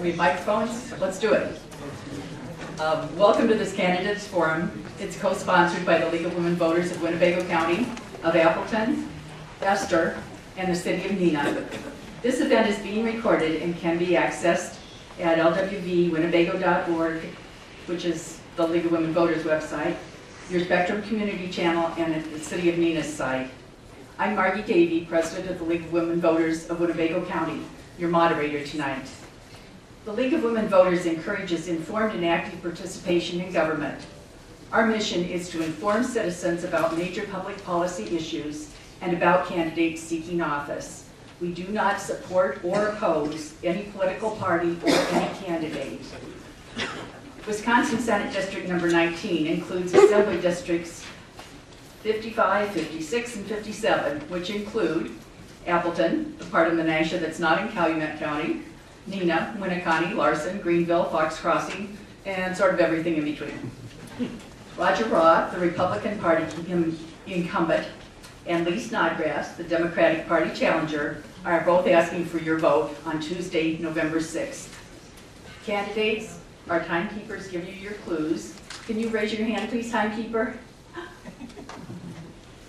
We have microphones? Let's do it. Welcome to this Candidates Forum. It's co-sponsored by the League of Women Voters of Winnebago County, of Appleton, Esther, and the city of Neenah. This event is being recorded and can be accessed at lwvwinnebago.org, which is the League of Women Voters website, your Spectrum Community Channel, and at the City of Neenah's site. I'm Margie Davey, President of the League of Women Voters of Winnebago County, your moderator tonight. The League of Women Voters encourages informed and active participation in government. Our mission is to inform citizens about major public policy issues and about candidates seeking office. We do not support or oppose any political party or any candidate. Wisconsin Senate District number 19 includes Assembly Districts 55, 56, and 57, which include Appleton, the part of Menasha that's not in Calumet County, Neenah, Winneconne, Larson, Greenville, Fox Crossing, and sort of everything in between. Roger Roth, the Republican Party incumbent, and Lee Snodgrass, the Democratic Party challenger, are both asking for your vote on Tuesday, November 6th. Candidates, our timekeepers give you your clues. Can you raise your hand, please, timekeeper?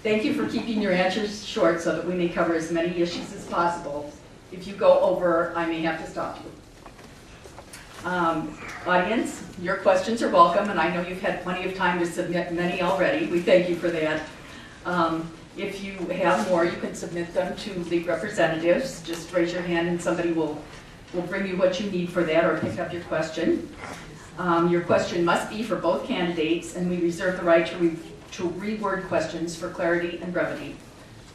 Thank you for keeping your answers short so that we may cover as many issues as possible. If you go over, I may have to stop you. Audience, your questions are welcome, and I know you've had plenty of time to submit many already. We thank you for that. If you have more, you can submit them to league representatives. Just raise your hand and somebody will bring you what you need for that or pick up your question. Your question must be for both candidates, and we reserve the right to reword questions for clarity and brevity.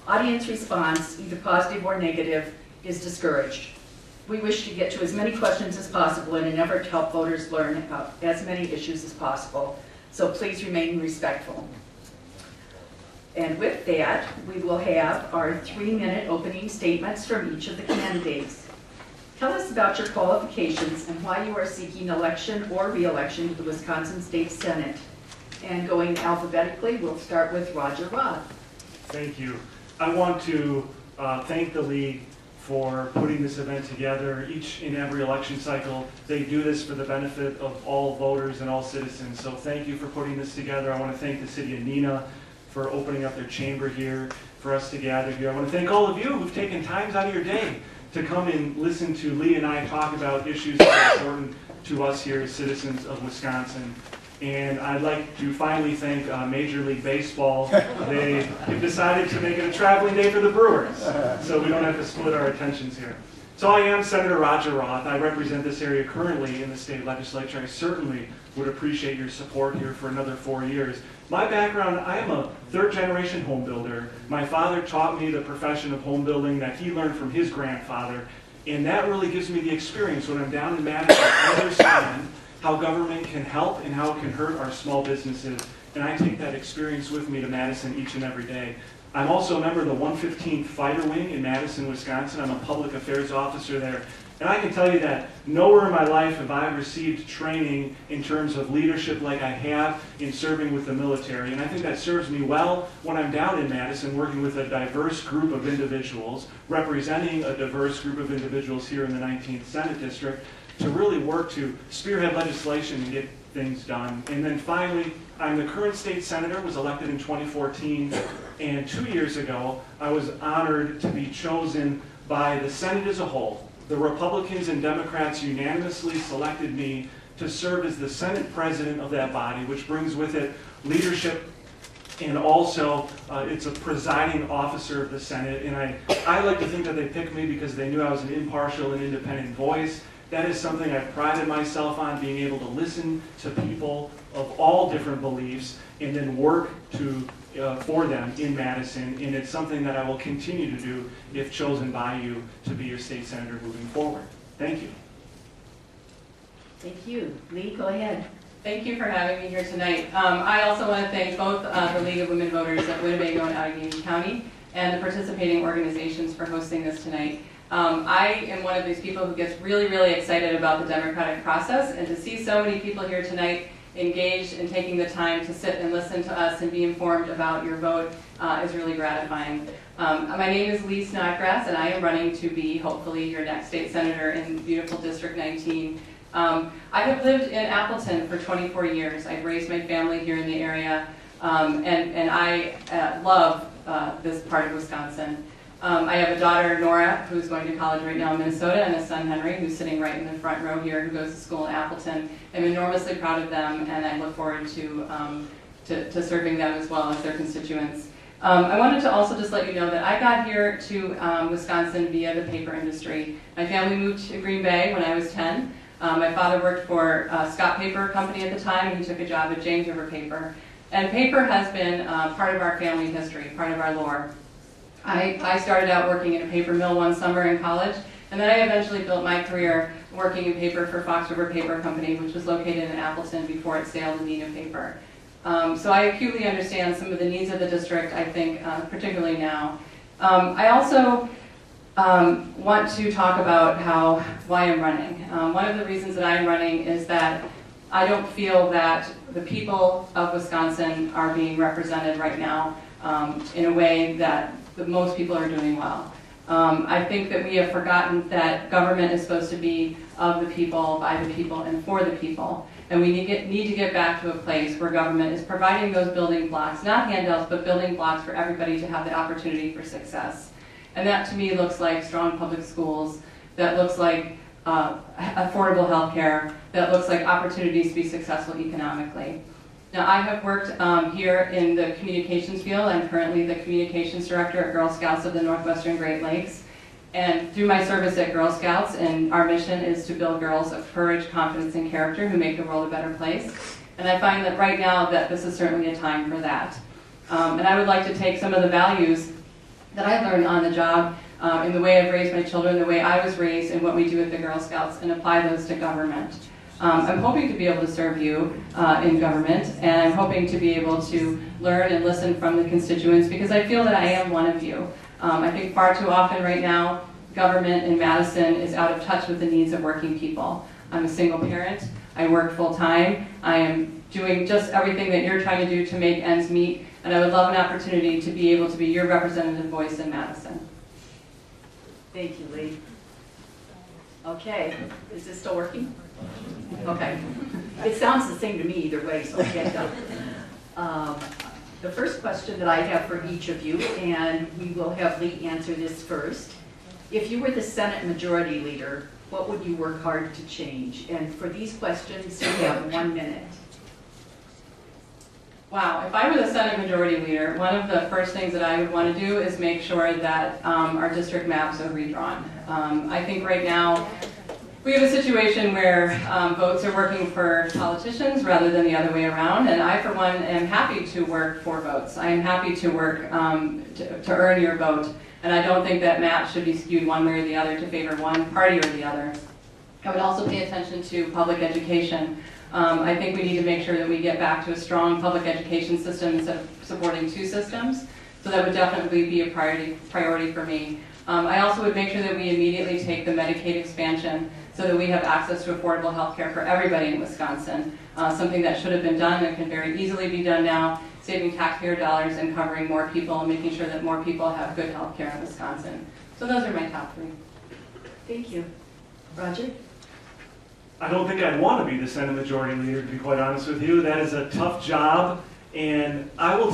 Audience response, either positive or negative, is discouraged. We wish to get to as many questions as possible in an effort to help voters learn about as many issues as possible, so please remain respectful. And with that, we will have our 3-minute opening statements from each of the candidates. Tell us about your qualifications and why you are seeking election or re-election to the Wisconsin State Senate. And going alphabetically, we'll start with Roger Roth. Thank you. I want to thank the League for putting this event together. Each and every election cycle, they do this for the benefit of all voters and all citizens. So thank you for putting this together. I want to thank the city of Neenah for opening up their chamber here for us to gather here. I want to thank all of you who've taken times out of your day to come and listen to Lee and I talk about issues that are important to us here as citizens of Wisconsin. And I'd like to finally thank Major League Baseball. They have decided to make it a traveling day for the Brewers, so we don't have to split our attentions here. So I am Senator Roger Roth. I represent this area currently in the state legislature. I certainly would appreciate your support here for another 4 years. My background, I am a third-generation home builder. My father taught me the profession of home building that he learned from his grandfather, and that really gives me the experience when I'm down in Madison. I understand how government can help and how it can hurt our small businesses. And I take that experience with me to Madison each and every day. I'm also a member of the 115th Fighter Wing in Madison, Wisconsin. I'm a public affairs officer there. And I can tell you that nowhere in my life have I received training in terms of leadership like I have in serving with the military. And I think that serves me well when I'm down in Madison working with a diverse group of individuals, representing a diverse group of individuals here in the 19th Senate District, to really work to spearhead legislation and get things done. And then finally, I'm the current state senator, was elected in 2014, and 2 years ago, I was honored to be chosen by the Senate as a whole. The Republicans and Democrats unanimously selected me to serve as the Senate president of that body, which brings with it leadership, and also it's a presiding officer of the Senate. And I like to think that they picked me because they knew I was an impartial and independent voice. That is something I've prided myself on, being able to listen to people of all different beliefs and then work for them in Madison. And it's something that I will continue to do if chosen by you to be your state senator moving forward. Thank you. Thank you. Lee, go ahead. Thank you for having me here tonight. I also want to thank both the League of Women Voters of Winnebago and Allegheny County and the participating organizations for hosting this tonight. I am one of these people who gets really, really excited about the democratic process, and to see so many people here tonight engaged in taking the time to sit and listen to us and be informed about your vote is really gratifying. My name is Lee Snodgrass, and I am running to be, hopefully, your next state senator in beautiful District 19. I have lived in Appleton for 24 years. I've raised my family here in the area, and I love this part of Wisconsin. I have a daughter, Nora, who's going to college right now in Minnesota, and a son, Henry, who's sitting right in the front row here, who goes to school in Appleton. I'm enormously proud of them, and I look forward to serving them as well as their constituents. I wanted to also just let you know that I got here to Wisconsin via the paper industry. My family moved to Green Bay when I was 10. My father worked for Scott Paper Company at the time, and he took a job at James River Paper. And paper has been part of our family history, part of our lore. I started out working in a paper mill one summer in college, and then I eventually built my career working in paper for Fox River Paper Company, which was located in Appleton before it sailed to Neenah Paper. So I acutely understand some of the needs of the district, I think, particularly now. I also want to talk about why I'm running. One of the reasons that I'm running is that I don't feel that the people of Wisconsin are being represented right now in a way that most people are doing well. I think that we have forgotten that government is supposed to be of the people, by the people, and for the people. And we need to get back to a place where government is providing those building blocks, not handouts, but building blocks for everybody to have the opportunity for success. And that to me looks like strong public schools, that looks like affordable health care, that looks like opportunities to be successful economically. Now, I have worked here in the communications field. I'm currently the communications director at Girl Scouts of the Northwestern Great Lakes. And through my service at Girl Scouts, and our mission is to build girls of courage, confidence, and character who make the world a better place. And I find that right now that this is certainly a time for that. And I would like to take some of the values that I learned on the job in the way I've raised my children, the way I was raised, and what we do at the Girl Scouts, and apply those to government. I'm hoping to be able to serve you in government, and I'm hoping to be able to learn and listen from the constituents, because I feel that I am one of you. I think far too often right now, government in Madison is out of touch with the needs of working people. I'm a single parent, I work full-time, I am doing just everything that you're trying to do to make ends meet, and I would love an opportunity to be able to be your representative voice in Madison. Thank you, Lee. Okay, is this still working? Okay. It sounds the same to me either way, so I'll get it done. The first question that I have for each of you, and we will have Lee answer this first. If you were the Senate Majority Leader, what would you work hard to change? And for these questions, you have 1 minute. Wow, if I were the Senate Majority Leader, one of the first things that I would want to do is make sure that our district maps are redrawn. I think right now we have a situation where votes are working for politicians rather than the other way around, and I, for one, am happy to work for votes. I am happy to work to earn your vote, and I don't think that map should be skewed one way or the other to favor one party or the other. I would also pay attention to public education. I think we need to make sure that we get back to a strong public education system instead of supporting two systems, so that would definitely be a priority for me. I also would make sure that we immediately take the Medicaid expansion so that we have access to affordable health care for everybody in Wisconsin, something that should have been done and can very easily be done now, saving taxpayer dollars and covering more people and making sure that more people have good health care in Wisconsin. So those are my top 3. Thank you. Roger? I don't think I'd want to be the Senate Majority Leader, to be quite honest with you. That is a tough job. And I will,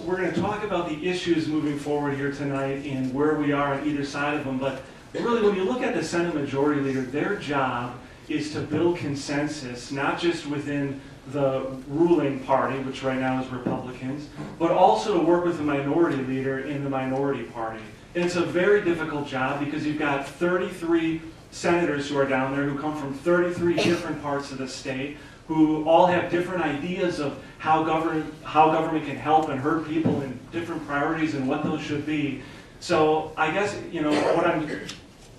we're going to talk about the issues moving forward here tonight and where we are on either side of them. But really, when you look at the Senate Majority Leader, their job is to build consensus, not just within the ruling party, which right now is Republicans, but also to work with the minority leader in the minority party. And it's a very difficult job because you've got 33 senators who are down there who come from 33 different parts of the state, who all have different ideas of how government can help and hurt people and different priorities and what those should be. So I guess,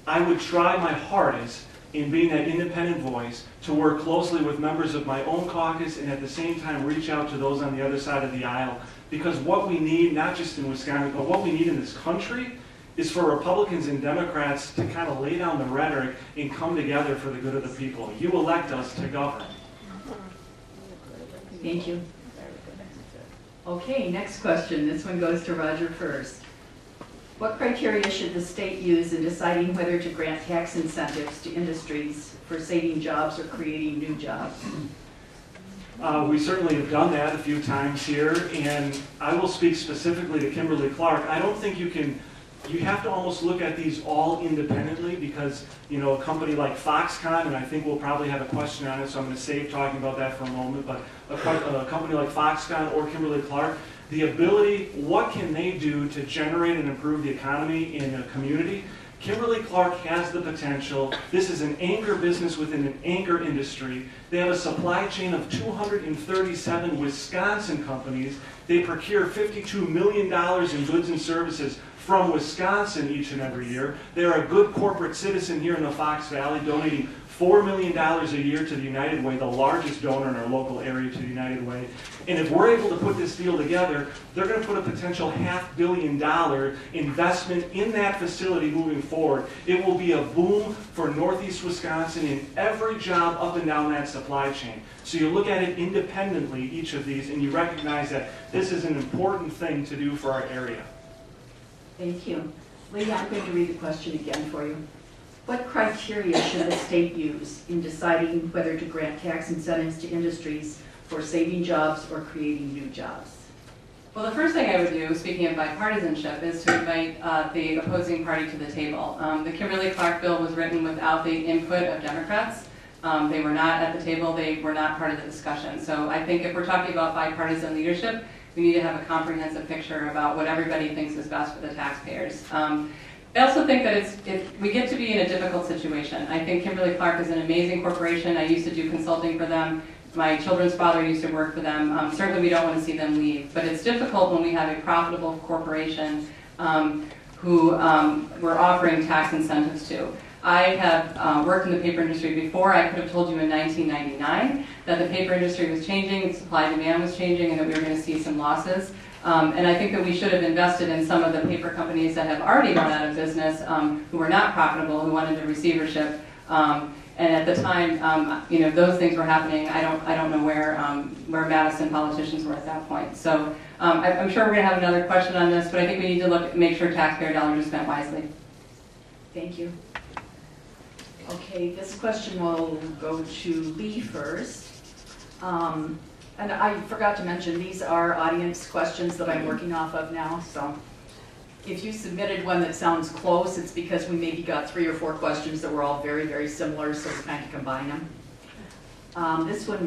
I would try my hardest in being that independent voice to work closely with members of my own caucus and at the same time reach out to those on the other side of the aisle. Because what we need, not just in Wisconsin, but what we need in this country is for Republicans and Democrats to kind of lay down the rhetoric and come together for the good of the people. You elect us to govern. Thank you. Okay, next question. This one goes to Roger first. What criteria should the state use in deciding whether to grant tax incentives to industries for saving jobs or creating new jobs? We certainly have done that a few times here, and I will speak specifically to Kimberly-Clark. I don't think you have to almost look at these all independently because, you know, a company like Foxconn, and I think we'll probably have a question on it, so I'm going to save talking about that for a moment, but a company like Foxconn or Kimberly-Clark, the ability, what can they do to generate and improve the economy in a community? Kimberly-Clark has the potential. This is an anchor business within an anchor industry. They have a supply chain of 237 Wisconsin companies. They procure $52 million in goods and services from Wisconsin each and every year. They're a good corporate citizen here in the Fox Valley, donating $4 million a year to the United Way, the largest donor in our local area to the United Way. And if we're able to put this deal together, they're going to put a potential $500 million investment in that facility moving forward. It will be a boom for Northeast Wisconsin in every job up and down that supply chain. So you look at it independently, each of these, and you recognize that this is an important thing to do for our area. Thank you. Lee, I'm going to read the question again for you. What criteria should the state use in deciding whether to grant tax incentives to industries for saving jobs or creating new jobs? Well, the first thing I would do, speaking of bipartisanship, is to invite the opposing party to the table. The Kimberly-Clark bill was written without the input of Democrats. They were not at the table. They were not part of the discussion. So I think if we're talking about bipartisan leadership, we need to have a comprehensive picture about what everybody thinks is best for the taxpayers. I also think that we get to be in a difficult situation. I think Kimberly-Clark is an amazing corporation. I used to do consulting for them. My children's father used to work for them. Certainly we don't want to see them leave, but it's difficult when we have a profitable corporation who we're offering tax incentives to. I have worked in the paper industry before. I could have told you in 1999 that the paper industry was changing, supply and demand was changing, and that we were going to see some losses. And I think that we should have invested in some of the paper companies that have already gone out of business, who were not profitable, who went into receivership. And at the time, you know, those things were happening. I don't know where Madison politicians were at that point. So I'm sure we're going to have another question on this, but I think we need to make sure taxpayer dollars are spent wisely. Thank you. Okay, this question will go to Lee first. And I forgot to mention, these are audience questions that I'm working off of now, so if you submitted one that sounds close, it's because we maybe got 3 or 4 questions that were all very, very similar, so we kind of combine them. This one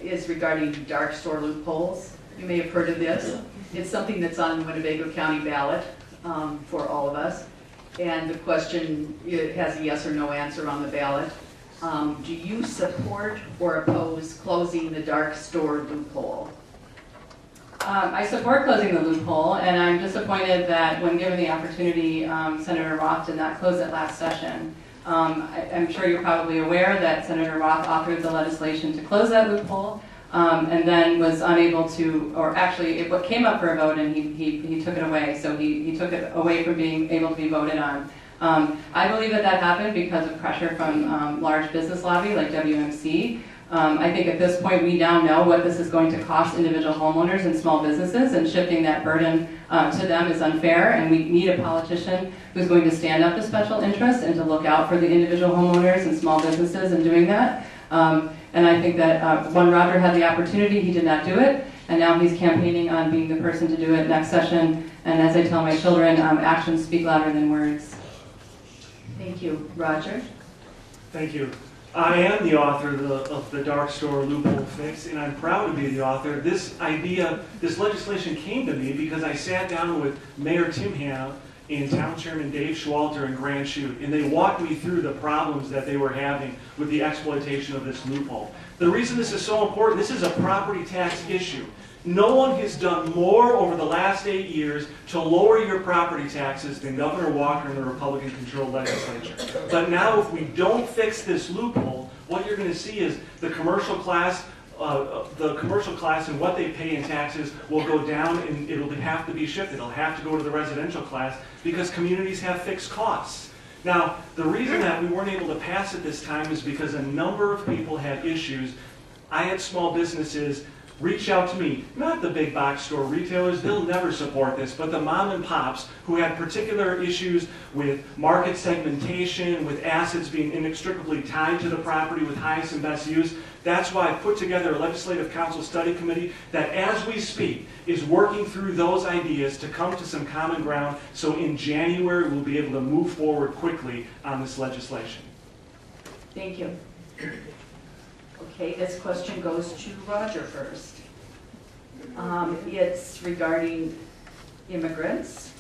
is regarding dark store loopholes. You may have heard of this. It's something that's on the Winnebago County ballot for all of us. And the question, it has a yes or no answer on the ballot. Do you support or oppose closing the dark store loophole? I support closing the loophole, and I'm disappointed that when given the opportunity, Senator Roth did not close it last session. I'm sure you're probably aware that Senator Roth authored the legislation to close that loophole, and then was unable to, or actually it came up for a vote and he took it away, so he took it away from being able to be voted on. I believe that happened because of pressure from large business lobby like WMC. I think at this point we now know what this is going to cost individual homeowners and small businesses, and shifting that burden to them is unfair, and we need a politician who's going to stand up to special interests and to look out for the individual homeowners and small businesses in doing that. And I think that when Roger had the opportunity, he did not do it, and now he's campaigning on being the person to do it next session. And as I tell my children, actions speak louder than words. Thank you. Roger? Thank you. I am the author of the dark store loophole fix, and I'm proud to be the author. This legislation came to me because I sat down with Mayor Tim Hanna and Town Chairman Dave Schwalter and Grant Chute, and they walked me through the problems that they were having with the exploitation of this loophole. The reason this is so important, this is a property tax issue. No one has done more over the last 8 years to lower your property taxes than Governor Walker and the Republican-controlled legislature. But now if we don't fix this loophole, what you're going to see is the commercial class and what they pay in taxes will go down, and it'll have to be shifted. It'll have to go to the residential class because communities have fixed costs. Now, the reason that we weren't able to pass it this time is because a number of people had issues. I had small businesses reach out to me, not the big box store retailers, they'll never support this, but the mom and pops who had particular issues with market segmentation, with assets being inextricably tied to the property with highest and best use. That's why I put together a legislative council study committee that, as we speak, is working through those ideas to come to some common ground, so in January we'll be able to move forward quickly on this legislation. Thank you. Okay, this question goes to Roger first. It's regarding immigrants.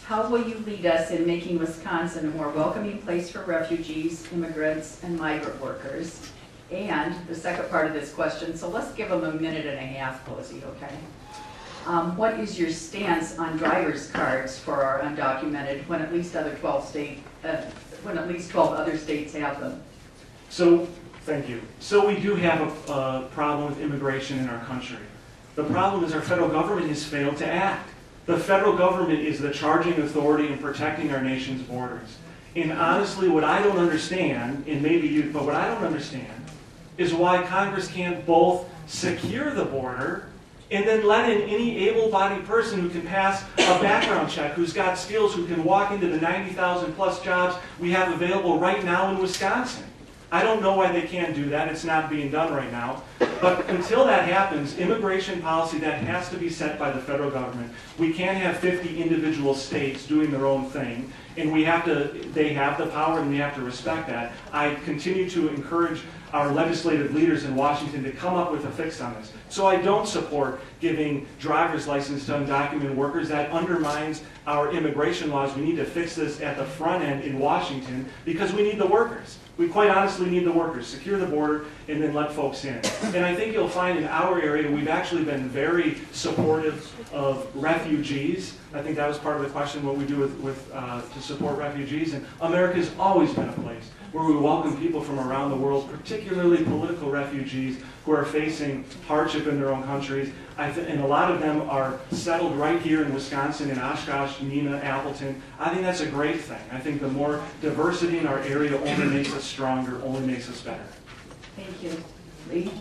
How will you lead us in making Wisconsin a more welcoming place for refugees, immigrants, and migrant workers? And the second part of this question, so let's give them a minute and a half, Posey, okay? What is your stance on driver's cards for our undocumented when at least 12 other states have them? So, thank you. So we do have a problem with immigration in our country. The problem is our federal government has failed to act. The federal government is the charging authority in protecting our nation's borders. And honestly, what I don't understand, and maybe you, but what I don't understand is why Congress can't both secure the border and then let in any able-bodied person who can pass a background check, who's got skills, who can walk into the 90,000 plus jobs we have available right now in Wisconsin. I don't know why they can't do that. It's not being done right now. But until that happens, immigration policy, that has to be set by the federal government. We can't have 50 individual states doing their own thing. And they have the power, and we have to respect that. I continue to encourage our legislative leaders in Washington to come up with a fix on this. So I don't support giving driver's license to undocumented workers. That undermines our immigration laws. We need to fix this at the front end in Washington because we need the workers. We quite honestly need the workers. Secure the border and then let folks in. And I think you'll find in our area we've actually been very supportive of refugees. I think that was part of the question, what we do to support refugees. And America's always been a place where we welcome people from around the world, particularly political refugees who are facing hardship in their own countries. And a lot of them are settled right here in Wisconsin, in Oshkosh, Neenah, Appleton. I think that's a great thing. I think the more diversity in our area only makes us stronger, only makes us better. Thank you. Lee?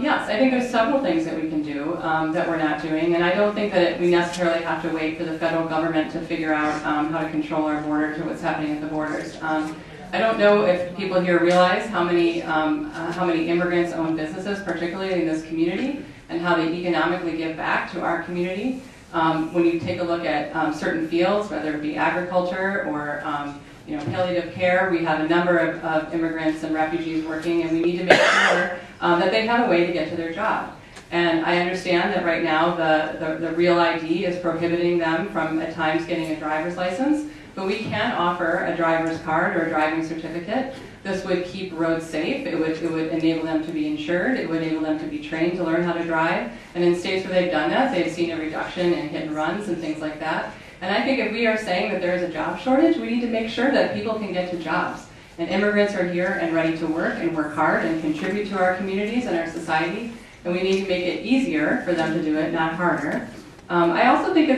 Yes, I think there's several things that we can do that we're not doing, and I don't think that we necessarily have to wait for the federal government to figure out how to control our borders or what's happening at the borders. I don't know if people here realize how many immigrants own businesses, particularly in this community, and how they economically give back to our community. When you take a look at certain fields, whether it be agriculture or palliative care, we have a number of immigrants and refugees working, and we need to make sure that they have a way to get to their job. And I understand that right now the Real ID is prohibiting them from at times getting a driver's license, but we can offer a driver's card or a driving certificate. This would keep roads safe. It would enable them to be insured. It would enable them to be trained to learn how to drive. And in states where they've done that, they've seen a reduction in hit and runs and things like that. And I think if we are saying that there is a job shortage, we need to make sure that people can get to jobs. And immigrants are here and ready to work and work hard and contribute to our communities and our society. And we need to make it easier for them to do it, not harder. I also think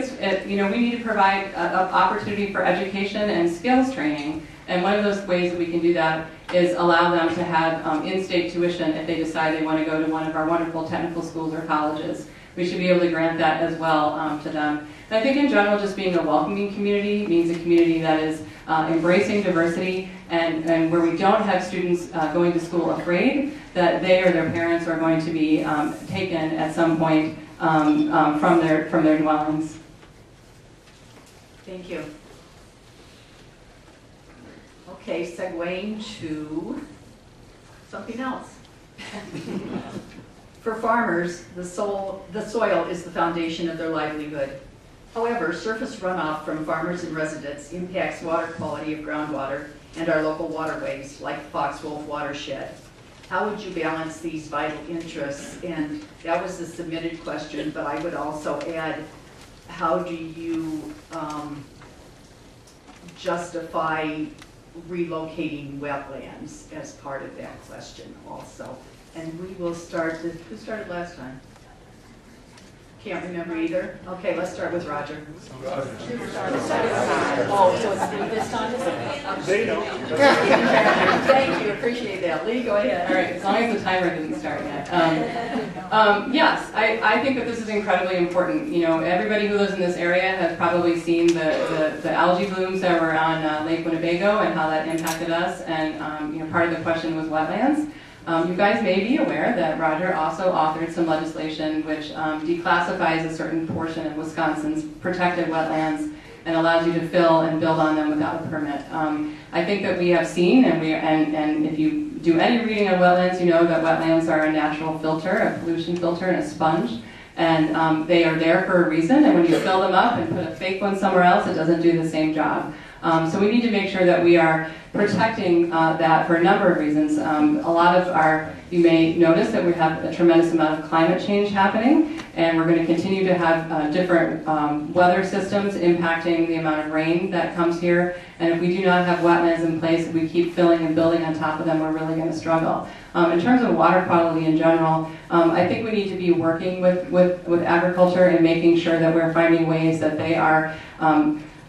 we need to provide an opportunity for education and skills training. And one of those ways that we can do that is allow them to have in-state tuition if they decide they want to go to one of our wonderful technical schools or colleges. We should be able to grant that as well to them. And I think in general, just being a welcoming community means a community that is embracing diversity and where we don't have students going to school afraid that they or their parents are going to be taken at some point from their dwellings. Thank you. Okay, segueing to something else. For farmers, the soil is the foundation of their livelihood. However, surface runoff from farmers and residents impacts water quality of groundwater and our local waterways, like the Fox-Wolf watershed. How would you balance these vital interests? And that was the submitted question, but I would also add, how do you justify relocating wetlands as part of that question also? And we will start, who started last time? Can't remember either. Okay, let's start with Roger. Oh, so it's Lee this time? They know. Thank you, appreciate that. Lee, go ahead. All right, as long as the timer didn't start yet. Yes, I think that this is incredibly important. You know, everybody who lives in this area has probably seen the algae blooms that were on Lake Winnebago and how that impacted us. And you know, part of the question was wetlands. You guys may be aware that Roger also authored some legislation which declassifies a certain portion of Wisconsin's protected wetlands and allows you to fill and build on them without a permit. I think that we have seen, and if you do any reading on wetlands, you know that wetlands are a natural filter, a pollution filter, and a sponge. And they are there for a reason, and when you fill them up and put a fake one somewhere else, it doesn't do the same job. So we need to make sure that we are protecting that for a number of reasons. A lot of you may notice that we have a tremendous amount of climate change happening, and we're going to continue to have different weather systems impacting the amount of rain that comes here. And if we do not have wetlands in place, if we keep filling and building on top of them, we're really going to struggle. In terms of water quality in general, I think we need to be working with agriculture and making sure that we're finding ways that they are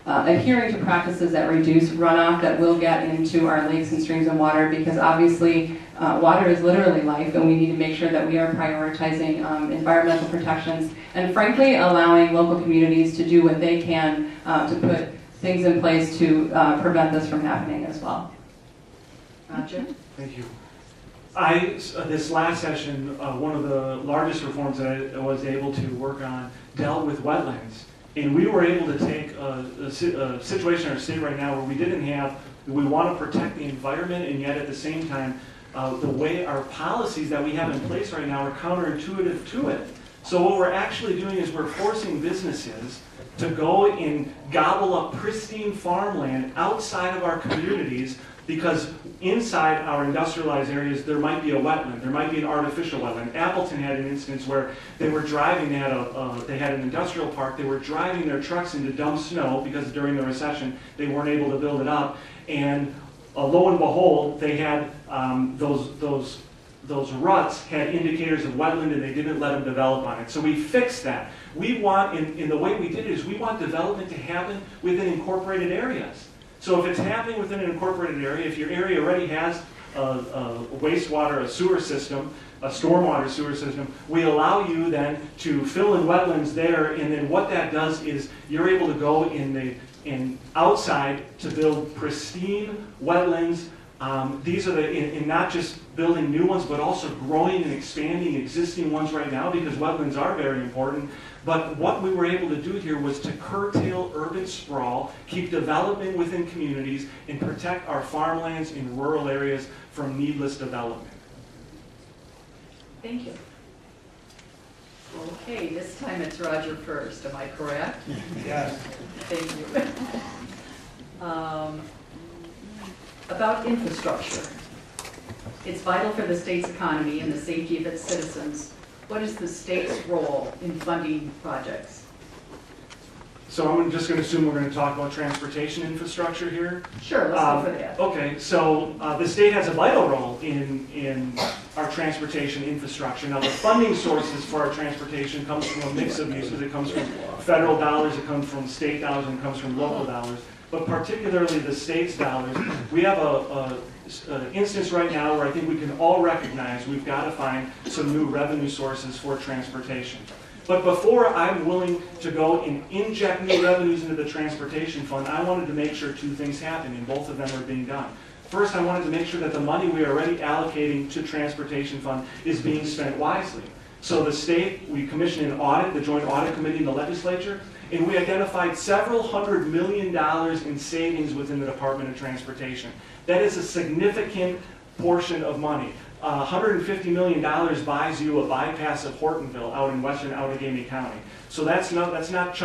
adhering to practices that reduce runoff that will get into our lakes and streams and water, because obviously water is literally life, and we need to make sure that we are prioritizing environmental protections and frankly allowing local communities to do what they can to put things in place to prevent this from happening as well. Roger? Thank you. This last session, one of the largest reforms that I was able to work on dealt with wetlands. And we were able to take a situation in our state right now where we want to protect the environment, and yet at the same time, the way our policies that we have in place right now are counterintuitive to it. So what we're actually doing is we're forcing businesses to go and gobble up pristine farmland outside of our communities, because inside our industrialized areas there might be a wetland, there might be an artificial wetland. Appleton had an instance where they were driving, they had an industrial park, they were driving their trucks into dump snow because during the recession they weren't able to build it up, and lo and behold, they had those ruts had indicators of wetland, and they didn't let them develop on it. So we fixed that. We want, in the way we did it, is we want development to happen within incorporated areas. So if it's happening within an incorporated area, if your area already has a wastewater, a sewer system, a stormwater sewer system, we allow you then to fill in wetlands there, and then what that does is you're able to go in outside to build pristine wetlands. These are in not just building new ones, but also growing and expanding existing ones right now, because wetlands are very important. But what we were able to do here was to curtail urban sprawl, keep development within communities, and protect our farmlands in rural areas from needless development. Thank you. Okay, this time it's Roger first, am I correct? Yes. Thank you. About infrastructure. It's vital for the state's economy and the safety of its citizens. What is the state's role in funding projects? So I'm just going to assume we're going to talk about transportation infrastructure here. Sure, let's go for that. Okay, so the state has a vital role in our transportation infrastructure. Now, the funding sources for our transportation comes from a mix of uses. It comes from federal dollars, it comes from state dollars, and it comes from local dollars. But particularly the state's dollars, we have an instance right now where I think we can all recognize we've got to find some new revenue sources for transportation. But before I'm willing to go and inject new revenues into the transportation fund, I wanted to make sure two things happen, and both of them are being done. First, I wanted to make sure that the money we are already allocating to transportation fund is being spent wisely. So the state, we commissioned an audit, the Joint Audit Committee in the legislature, and we identified several $100 million in savings within the Department of Transportation. That is a significant portion of money. $150 million buys you a bypass of Hortonville out in western Allegheny County. So that's not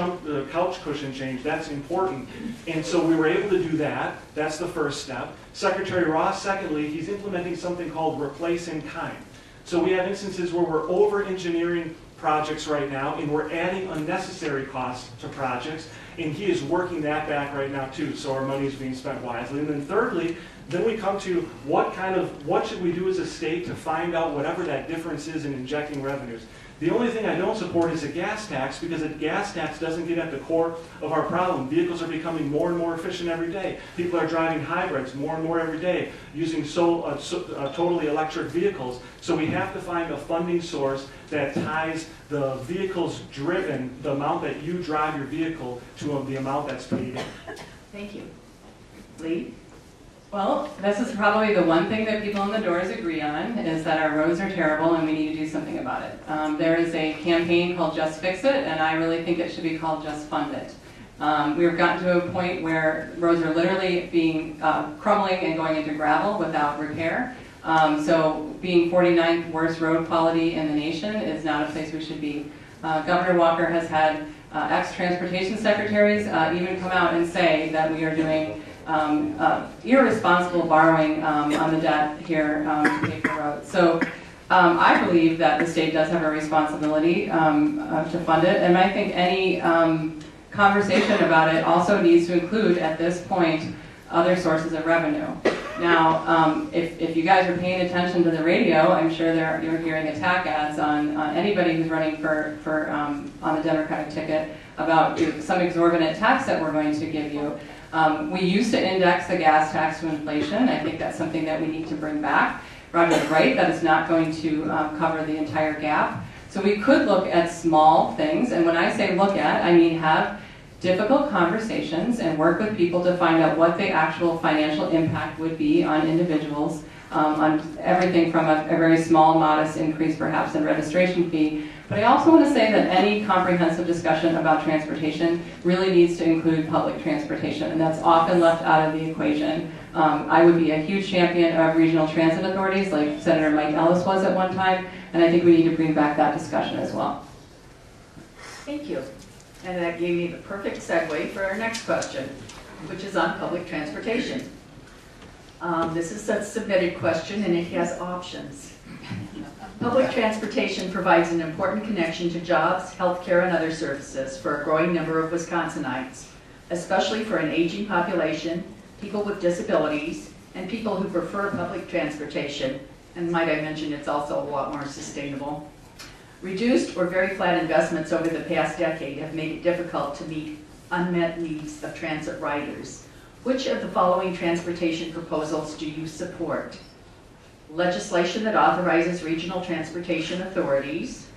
couch cushion change, that's important. And so we were able to do that. That's the first step. Secretary Roth, secondly, he's implementing something called replace in kind. So we have instances where we're over-engineering projects right now, and we're adding unnecessary costs to projects, and he is working that back right now too, so our money is being spent wisely. And then thirdly, then we come to what should we do as a state to find out whatever that difference is in injecting revenues. The only thing I don't support is a gas tax, because a gas tax doesn't get at the core of our problem. Vehicles are becoming more and more efficient every day. People are driving hybrids more and more every day, using totally electric vehicles. So we have to find a funding source that ties the vehicles driven, the amount that you drive your vehicle, to the amount that's paid in. Thank you. Lee? Well, this is probably the one thing that people in the doors agree on, is that our roads are terrible and we need to do something about it. There is a campaign called Just Fix It, and I really think it should be called Just Fund It. We've gotten to a point where roads are literally being crumbling and going into gravel without repair. So being 49th worst road quality in the nation is not a place we should be. Governor Walker has had ex-transportation secretaries even come out and say that we are doing irresponsible borrowing on the debt here to pay for roads. So I believe that the state does have a responsibility to fund it, and I think any conversation about it also needs to include, at this point, other sources of revenue. Now, if you guys are paying attention to the radio, I'm sure you're hearing attack ads on anybody who's running for on the Democratic ticket about some exorbitant tax that we're going to give you. We used to index the gas tax to inflation. I think that's something that we need to bring back. Roger's right, that is not going to cover the entire gap. So we could look at small things, and when I say look at, I mean have difficult conversations and work with people to find out what the actual financial impact would be on individuals, on everything from a very small, modest increase perhaps in registration fee. But I also want to say that any comprehensive discussion about transportation really needs to include public transportation, and that's often left out of the equation. I would be a huge champion of regional transit authorities, like Senator Mike Ellis was at one time, and I think we need to bring back that discussion as well. Thank you. And that gave me the perfect segue for our next question, which is on public transportation. This is a submitted question, and it has options. Public transportation provides an important connection to jobs, healthcare, and other services for a growing number of Wisconsinites, especially for an aging population, people with disabilities, and people who prefer public transportation. And might I mention, it's also a lot more sustainable. Reduced or very flat investments over the past decade have made it difficult to meet unmet needs of transit riders. Which of the following transportation proposals do you support? Legislation that authorizes regional transportation authorities,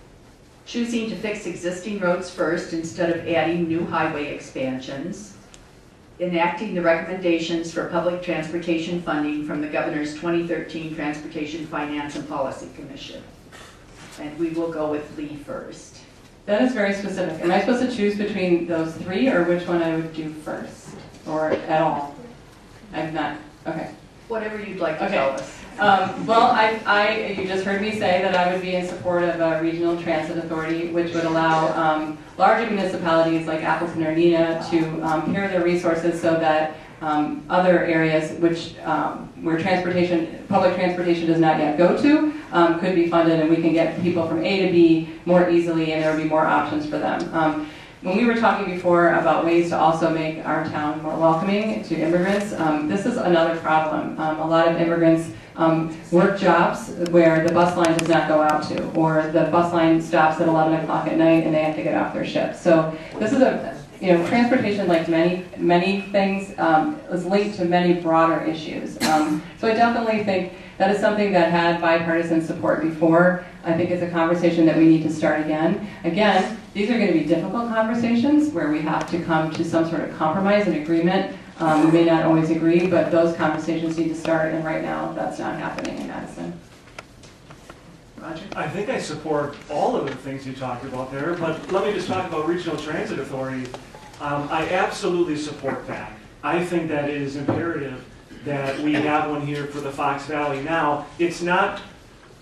choosing to fix existing roads first instead of adding new highway expansions, enacting the recommendations for public transportation funding from the Governor's 2013 Transportation Finance and Policy Commission. And we will go with Lee first. That is very specific. Am I supposed to choose between those three, or which one I would do first? Or at all? I'm not. Okay. Whatever you'd like to tell us. Well, you just heard me say that I would be in support of a regional transit authority, which would allow larger municipalities like Appleton or Neenah to pair their resources so that other areas where public transportation does not yet go to, could be funded, and we can get people from A to B more easily, and there would be more options for them. When we were talking before about ways to also make our town more welcoming to immigrants, this is another problem. A lot of immigrants work jobs where the bus line does not go out to, or the bus line stops at 11 o'clock at night and they have to get off their shift. So this is transportation, like many things, is linked to many broader issues. So I definitely think that is something that had bipartisan support before. I think it's a conversation that we need to start again. Again, these are going to be difficult conversations where we have to come to some sort of compromise and agreement. We may not always agree, but those conversations need to start, and right now that's not happening in Madison. Roger? I think I support all of the things you talked about there, but let me just talk about Regional Transit Authority. I absolutely support that. I think that it is imperative that we have one here for the Fox Valley. Now, it's not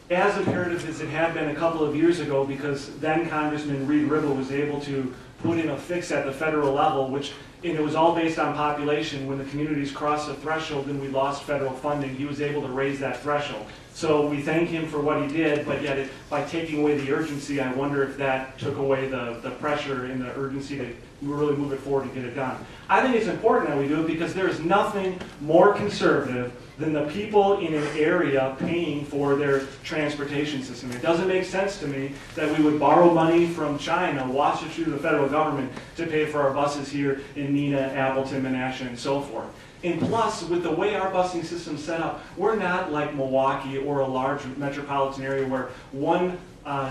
as imperative as it had been a couple of years ago, because then Congressman Reed Ribble was able to put in a fix at the federal level, which and it was all based on population. When the communities crossed the threshold and we lost federal funding, he was able to raise that threshold. So we thank him for what he did, but yet by taking away the urgency, I wonder if that took away the pressure and the urgency to really move it forward and get it done. I think it's important that we do it because there is nothing more conservative than the people in an area paying for their transportation system. It doesn't make sense to me that we would borrow money from China, wash it through the federal government to pay for our buses here in Neenah, Appleton, Menasha, and so forth. And plus, with the way our busing system's set up, we're not like Milwaukee or a large metropolitan area where one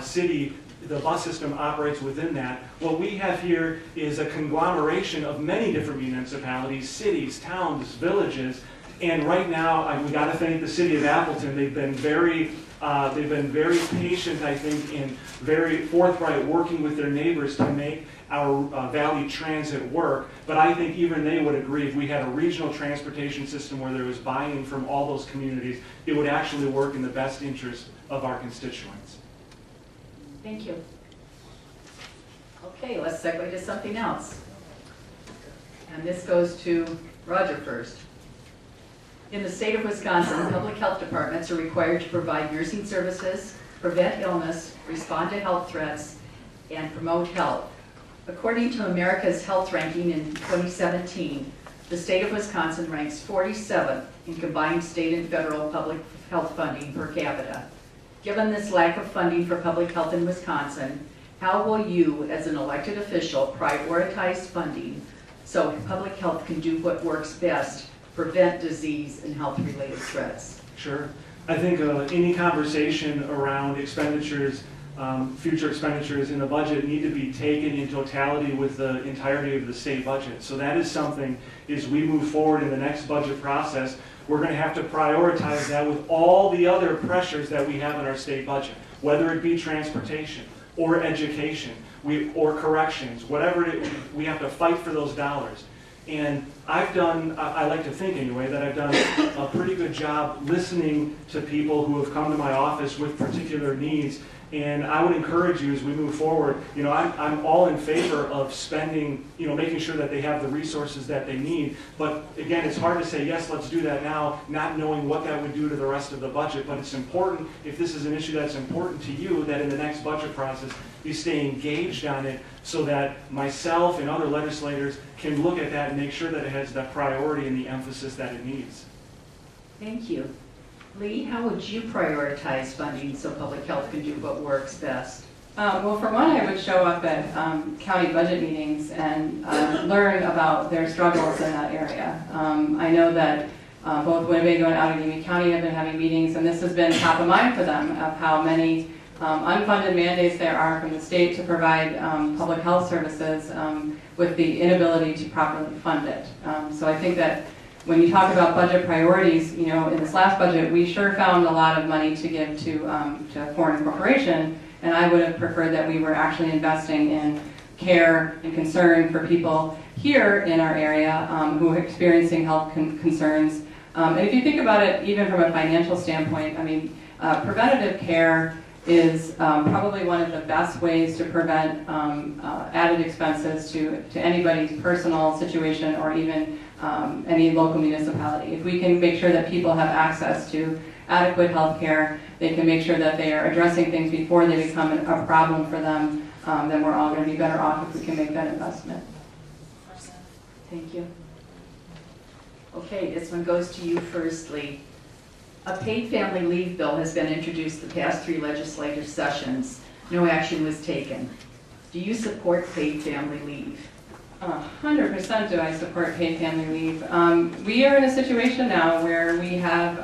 city, the bus system operates within that. What we have here is a conglomeration of many different municipalities, cities, towns, villages, and right now we got to thank the city of Appleton. They've been very patient, I think, and very forthright working with their neighbors to make our Valley Transit work. But I think even they would agree if we had a regional transportation system where there was buy-in from all those communities, it would actually work in the best interest of our constituents. Thank you. Okay, let's segue to something else. And this goes to Roger first. In the state of Wisconsin, public health departments are required to provide nursing services, prevent illness, respond to health threats, and promote health. According to America's Health Ranking in 2017, the state of Wisconsin ranks 47th in combined state and federal public health funding per capita. Given this lack of funding for public health in Wisconsin, how will you, as an elected official, prioritize funding so public health can do what works best, prevent disease and health-related threats? Sure. I think any conversation around expenditures, future expenditures in the budget need to be taken in totality with the entirety of the state budget. So that is something, as we move forward in the next budget process, we're going to have to prioritize that with all the other pressures that we have in our state budget, whether it be transportation or education or corrections, whatever it is, we have to fight for those dollars. And I've done, I like to think anyway, that I've done a pretty good job listening to people who have come to my office with particular needs. And I would encourage you as we move forward, I'm all in favor of spending, making sure that they have the resources that they need. But again, it's hard to say, yes, let's do that now, not knowing what that would do to the rest of the budget. But it's important, if this is an issue that's important to you, that in the next budget process, you stay engaged on it so that myself and other legislators can look at that and make sure that it has the priority and the emphasis that it needs. Thank you. Lee, how would you prioritize funding so public health can do what works best? Well, for one, I would show up at county budget meetings and learn about their struggles in that area. I know that both Winnebago and Outagamie County have been having meetings, and this has been top of mind for them of how many unfunded mandates there are from the state to provide public health services with the inability to properly fund it. So I think that when you talk about budget priorities, in this last budget, we sure found a lot of money to give to a foreign corporation, and I would have preferred that we were actually investing in care and concern for people here in our area who are experiencing health concerns. And if you think about it, even from a financial standpoint, preventative care is probably one of the best ways to prevent added expenses to anybody's personal situation or even any local municipality. If we can make sure that people have access to adequate health care, they can make sure that they are addressing things before they become a problem for them, then we're all going to be better off if we can make that investment. Thank you. Okay, this one goes to you first, Lee. A paid family leave bill has been introduced the past 3 legislative sessions. No action was taken. Do you support paid family leave? 100% do I support paid family leave. We are in a situation now where we have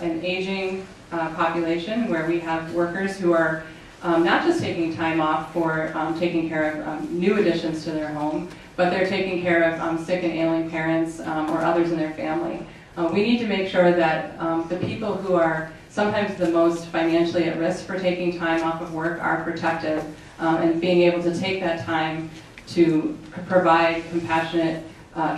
an aging population, where we have workers who are not just taking time off for taking care of new additions to their home, but they're taking care of sick and ailing parents or others in their family. We need to make sure that the people who are sometimes the most financially at risk for taking time off of work are protected and being able to take that time to provide compassionate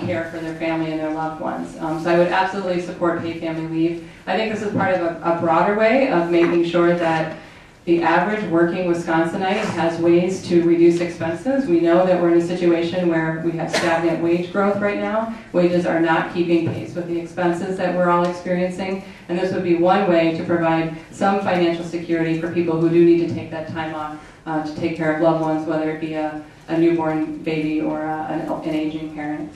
care for their family and their loved ones. So I would absolutely support paid family leave. I think this is part of a broader way of making sure that the average working Wisconsinite has ways to reduce expenses. We know that we're in a situation where we have stagnant wage growth right now. Wages are not keeping pace with the expenses that we're all experiencing, and this would be one way to provide some financial security for people who do need to take that time off to take care of loved ones, whether it be a newborn baby or an aging parent.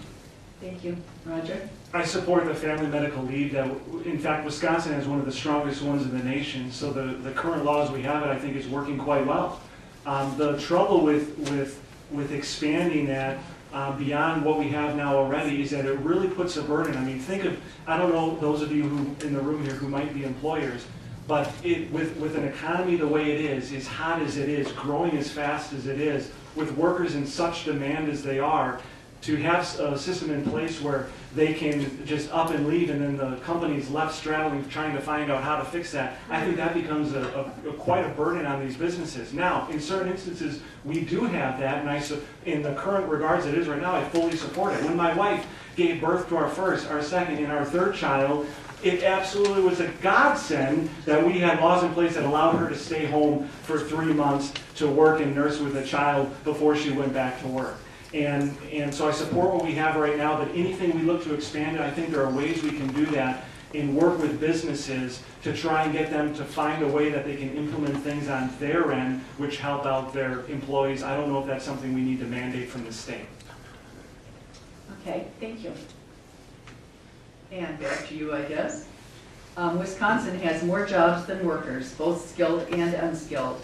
Thank you. Roger? I support the family medical leave. That, in fact, Wisconsin has one of the strongest ones in the nation, so the current laws we have, I think, is working quite well. The trouble with expanding that beyond what we have now already is that it really puts a burden. I mean, think of, I don't know those of you who in the room here who might be employers, but with an economy the way it is, as hot as it is, growing as fast as it is, with workers in such demand as they are, to have a system in place where they can just up and leave and then the company's left straddling trying to find out how to fix that, I think that becomes quite a burden on these businesses. Now, in certain instances, we do have that, and in the current regards it is right now, I fully support it. When my wife gave birth to our first, our second, and our third child, it absolutely was a godsend that we had laws in place that allowed her to stay home for 3 months to work and nurse with a child before she went back to work. And so I support what we have right now, but anything we look to expand it, I think there are ways we can do that and work with businesses to try and get them to find a way that they can implement things on their end which help out their employees. I don't know if that's something we need to mandate from the state. Okay, thank you. And back to you, I guess. Wisconsin has more jobs than workers, both skilled and unskilled.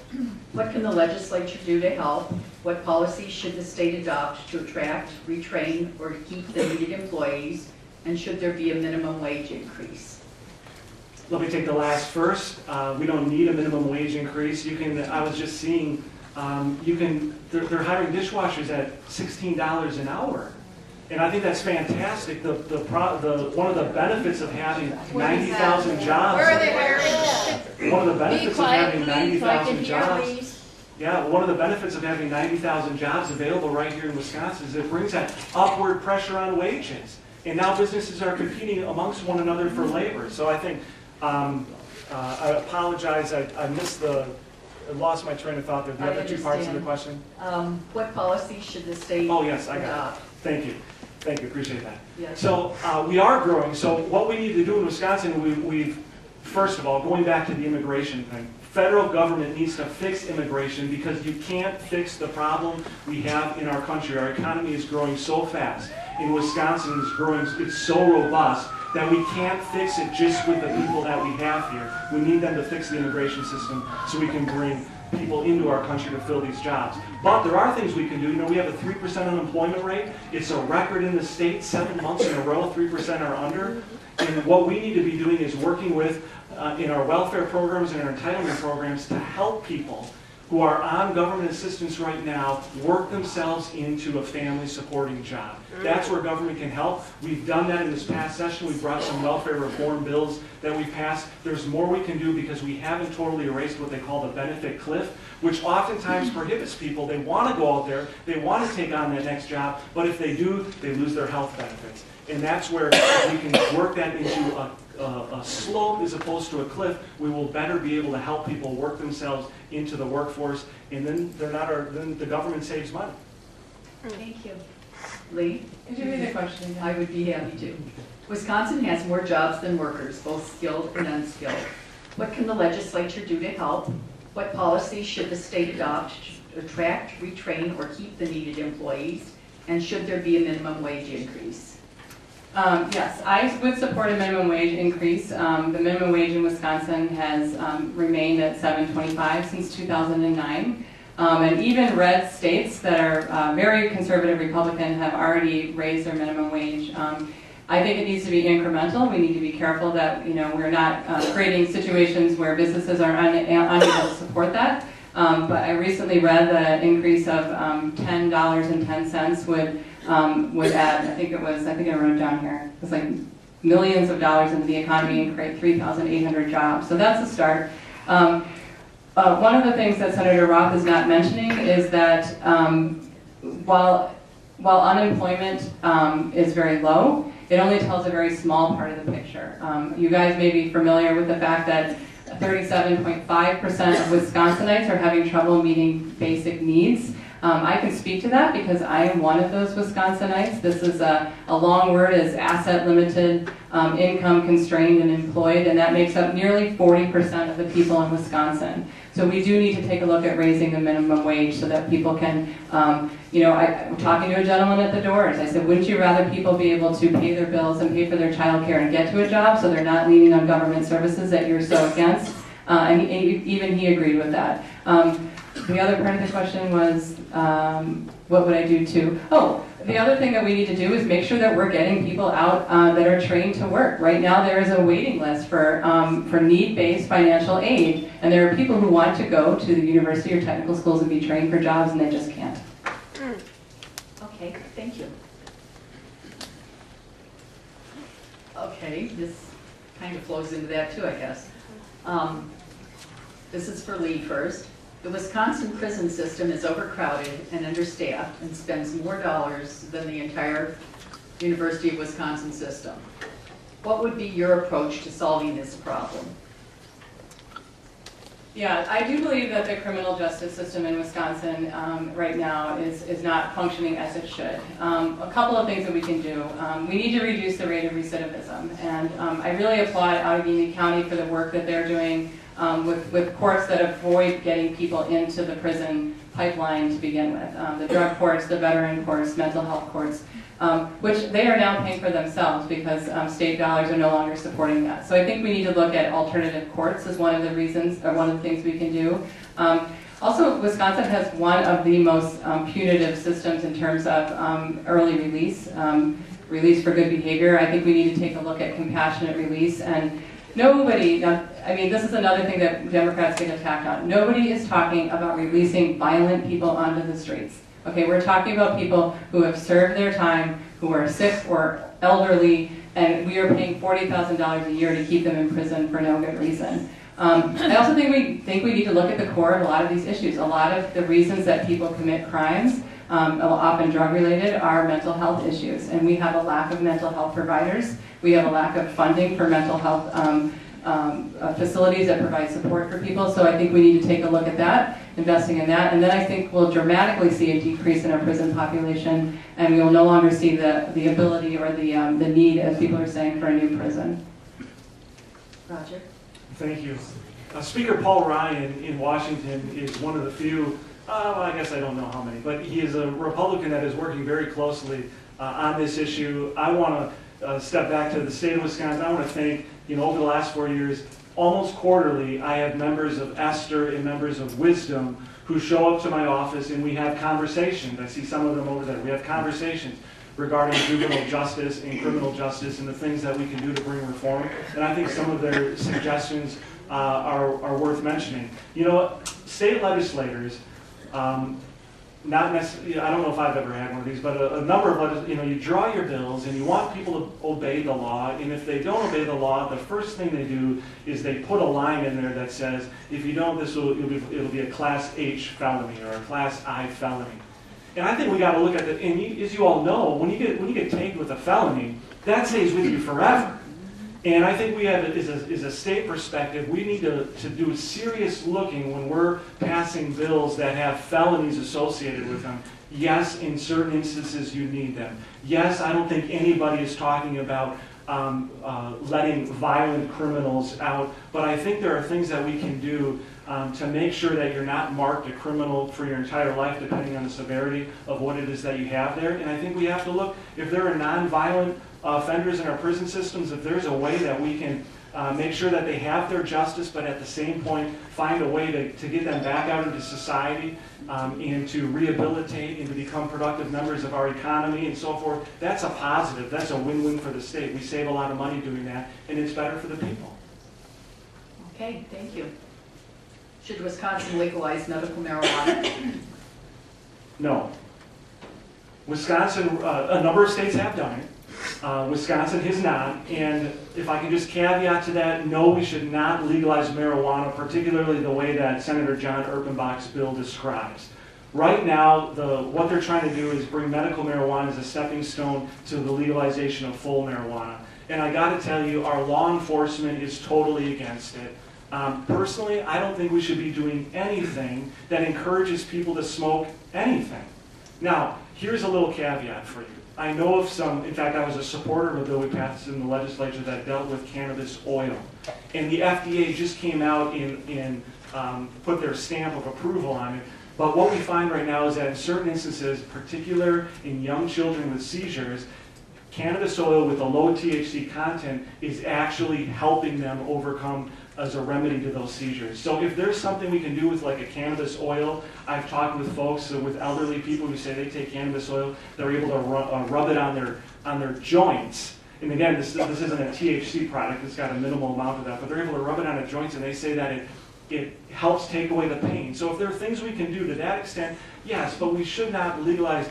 What can the legislature do to help? What policies should the state adopt to attract, retrain, or to keep the needed employees? And should there be a minimum wage increase? Let me take the last first. We don't need a minimum wage increase. I was just seeing, they're hiring dishwashers at $16 an hour. And I think that's fantastic. One of the benefits of having 90,000 jobs. Where are they hiring? One of the benefits of having Please, so I can 90,000 hear, jobs. please. Yeah, one of the benefits of having 90,000 jobs available right here in Wisconsin is it brings that upward pressure on wages. And now businesses are competing amongst one another for labor. So I think, I apologize, I lost my train of thought there. The other two parts of the question? What policies should the state Oh, yes, I got adopt? it. Thank you. Thank you, appreciate that. Yes. So we are growing. So what we need to do in Wisconsin, we've first of all, going back to the immigration thing, federal government needs to fix immigration because you can't fix the problem we have in our country. Our economy is growing so fast. In Wisconsin, it's so robust that we can't fix it just with the people that we have here. We need them to fix the immigration system so we can bring people into our country to fill these jobs. But there are things we can do. You know, we have a 3% unemployment rate. It's a record in the state, 7 months in a row, 3% or under. And what we need to be doing is working with, in our welfare programs and our entitlement programs, to help people who are on government assistance right now work themselves into a family supporting job. That's where government can help. We've done that in this past session. We brought some welfare reform bills that we passed. There's more we can do because we haven't totally erased what they call the benefit cliff, which oftentimes prohibits people. They want to go out there, they want to take on that next job, but if they do, they lose their health benefits. And that's where we can work that into a slope as opposed to a cliff. We will better be able to help people work themselves into the workforce, and then then the government saves money. Thank you. Lee? Could you read the question again? I would be happy to. Wisconsin has more jobs than workers, both skilled and unskilled. What can the legislature do to help? What policies should the state adopt to attract, retrain, or keep the needed employees? And should there be a minimum wage increase? Yes, I would support a minimum wage increase. The minimum wage in Wisconsin has remained at $7.25 since 2009. And even red states that are very conservative Republican have already raised their minimum wage. I think it needs to be incremental. We need to be careful that we're not creating situations where businesses are unable to support that. But I recently read that an increase of $10.10 would add, I think I wrote it down here, it's like millions of dollars into the economy and create 3,800 jobs. So that's a start. One of the things that Senator Roth is not mentioning is that while unemployment is very low, it only tells a very small part of the picture. You guys may be familiar with the fact that 37.5% of Wisconsinites are having trouble meeting basic needs. I can speak to that because I am one of those Wisconsinites. This is a long word, is asset limited, income constrained and employed, and that makes up nearly 40% of the people in Wisconsin. So we do need to take a look at raising the minimum wage so that people can, I'm talking to a gentleman at the doors. I said, wouldn't you rather people be able to pay their bills and pay for their child care and get to a job so they're not leaning on government services that you're so against? And even he agreed with that. The other part of the question was, what would I do to? Oh, the other thing that we need to do is make sure that we're getting people out that are trained to work. Right now there is a waiting list for need-based financial aid, and there are people who want to go to the university or technical schools and be trained for jobs, and they just can't. Okay, thank you. Okay, this kind of flows into that too, I guess. This is for Lee first. The Wisconsin prison system is overcrowded and understaffed and spends more dollars than the entire University of Wisconsin system. What would be your approach to solving this problem? Yeah, I do believe that the criminal justice system in Wisconsin right now is not functioning as it should. A couple of things that we can do. We need to reduce the rate of recidivism, and I really applaud Allegheny County for the work that they're doing with courts that avoid getting people into the prison pipeline to begin with. The drug courts, the veteran courts, mental health courts, which they are now paying for themselves because state dollars are no longer supporting that. So I think we need to look at alternative courts as one of the reasons, or one of the things we can do. Also, Wisconsin has one of the most punitive systems in terms of early release, release for good behavior. I think we need to take a look at compassionate release, and nobody, I mean, this is another thing that Democrats get attacked on. Nobody is talking about releasing violent people onto the streets. Okay, we're talking about people who have served their time, who are sick or elderly, and we are paying $40,000 a year to keep them in prison for no good reason. I also think we need to look at the core of a lot of these issues. A lot of the reasons that people commit crimes, often drug-related, are mental health issues, and we have a lack of mental health providers. We have a lack of funding for mental health facilities that provide support for people, so I think we need to take a look at that, investing in that, and then I think we'll dramatically see a decrease in our prison population, and we will no longer see the ability or the need, as people are saying, for a new prison. Roger? Thank you. Speaker Paul Ryan in Washington is one of the few, well, I guess I don't know how many, but he is a Republican that is working very closely on this issue. I want to step back to the state of Wisconsin. I want to thank, over the last 4 years, almost quarterly, I have members of Esther and members of Wisdom who show up to my office and we have conversations. I see some of them over there. We have conversations regarding juvenile justice and criminal justice and the things that we can do to bring reform. And I think some of their suggestions are worth mentioning. State legislators, not necessarily, I don't know if I've ever had one of these, but a number of, you draw your bills and you want people to obey the law, and if they don't obey the law, the first thing they do is they put a line in there that says, if you don't, it'll be a Class H felony or a Class I felony. And I think we got to look at it, and as you all know, when you get tagged with a felony, that stays with you forever. And I think we have, as a state perspective, we need to do serious looking when we're passing bills that have felonies associated with them. Yes, in certain instances you need them. Yes, I don't think anybody is talking about letting violent criminals out, but I think there are things that we can do to make sure that you're not marked a criminal for your entire life, depending on the severity of what it is that you have there. And I think we have to look, if there are nonviolent offenders in our prison systems, if there's a way that we can make sure that they have their justice, but at the same point find a way to get them back out into society and to rehabilitate and to become productive members of our economy and so forth, that's a positive. That's a win-win for the state. We save a lot of money doing that, and it's better for the people. Okay, thank you. Should Wisconsin legalize medical marijuana? No. Wisconsin, a number of states have done it. Wisconsin has not, and if I can just caveat to that, no, we should not legalize marijuana, particularly the way that Senator John Erpenbach's bill describes. Right now, what they're trying to do is bring medical marijuana as a stepping stone to the legalization of full marijuana. And I got to tell you, our law enforcement is totally against it. Personally, I don't think we should be doing anything that encourages people to smoke anything. Now, here's a little caveat for you. I know of some, in fact, I was a supporter of a bill we passed in the legislature that dealt with cannabis oil. And the FDA just came out and put their stamp of approval on it. But what we find right now is that in certain instances, particular in young children with seizures, cannabis oil with a low THC content is actually helping them overcome as a remedy to those seizures. So if there's something we can do with like a cannabis oil, I've talked with folks, with elderly people who say they take cannabis oil, they're able to rub it on their joints. And again, this isn't a THC product, it's got a minimal amount of that, but they're able to rub it on their joints and they say that it helps take away the pain. So if there are things we can do to that extent, yes, but we should not legalize,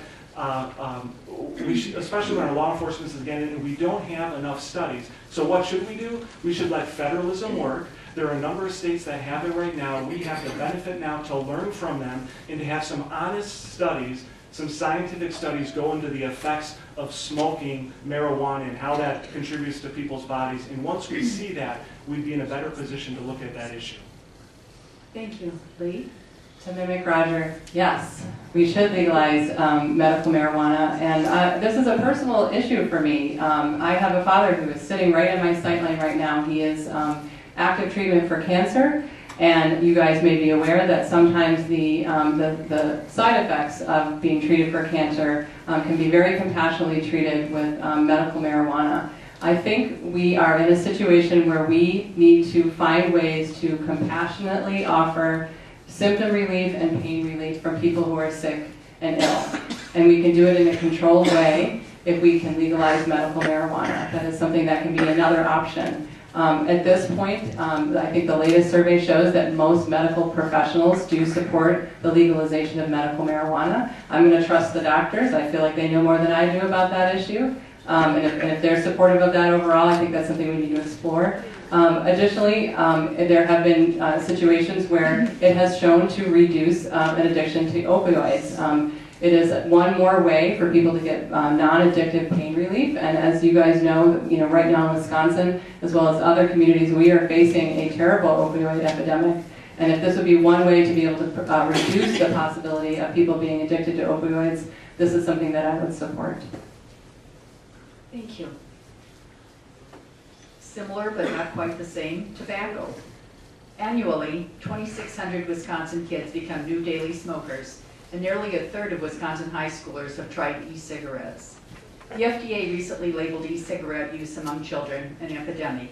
especially when our law enforcement is again, and we don't have enough studies. So what should we do? We should let federalism work. There are a number of states that have it right now. We have the benefit now to learn from them and to have some honest studies, some scientific studies go into the effects of smoking marijuana and how that contributes to people's bodies. And once we see that, we'd be in a better position to look at that issue. Thank you. Lee? To mimic Roger, yes, we should legalize medical marijuana, and this is a personal issue for me. I have a father who is sitting right in my sightline right now. He is active treatment for cancer, and you guys may be aware that sometimes the side effects of being treated for cancer can be very compassionately treated with medical marijuana. I think we are in a situation where we need to find ways to compassionately offer symptom relief and pain relief from people who are sick and ill. And we can do it in a controlled way if we can legalize medical marijuana. That is something that can be another option. At this point, I think the latest survey shows that most medical professionals do support the legalization of medical marijuana. I'm going to trust the doctors. I feel like they know more than I do about that issue. And if they're supportive of that overall, I think that's something we need to explore. Additionally, there have been situations where it has shown to reduce an addiction to opioids. It is one more way for people to get non-addictive pain relief, and as you guys know, right now in Wisconsin, as well as other communities, we are facing a terrible opioid epidemic. And if this would be one way to be able to reduce the possibility of people being addicted to opioids, this is something that I would support. Thank you. Similar but not quite the same, tobacco. Annually, 2,600 Wisconsin kids become new daily smokers, and nearly a third of Wisconsin high schoolers have tried e-cigarettes. The FDA recently labeled e-cigarette use among children an epidemic.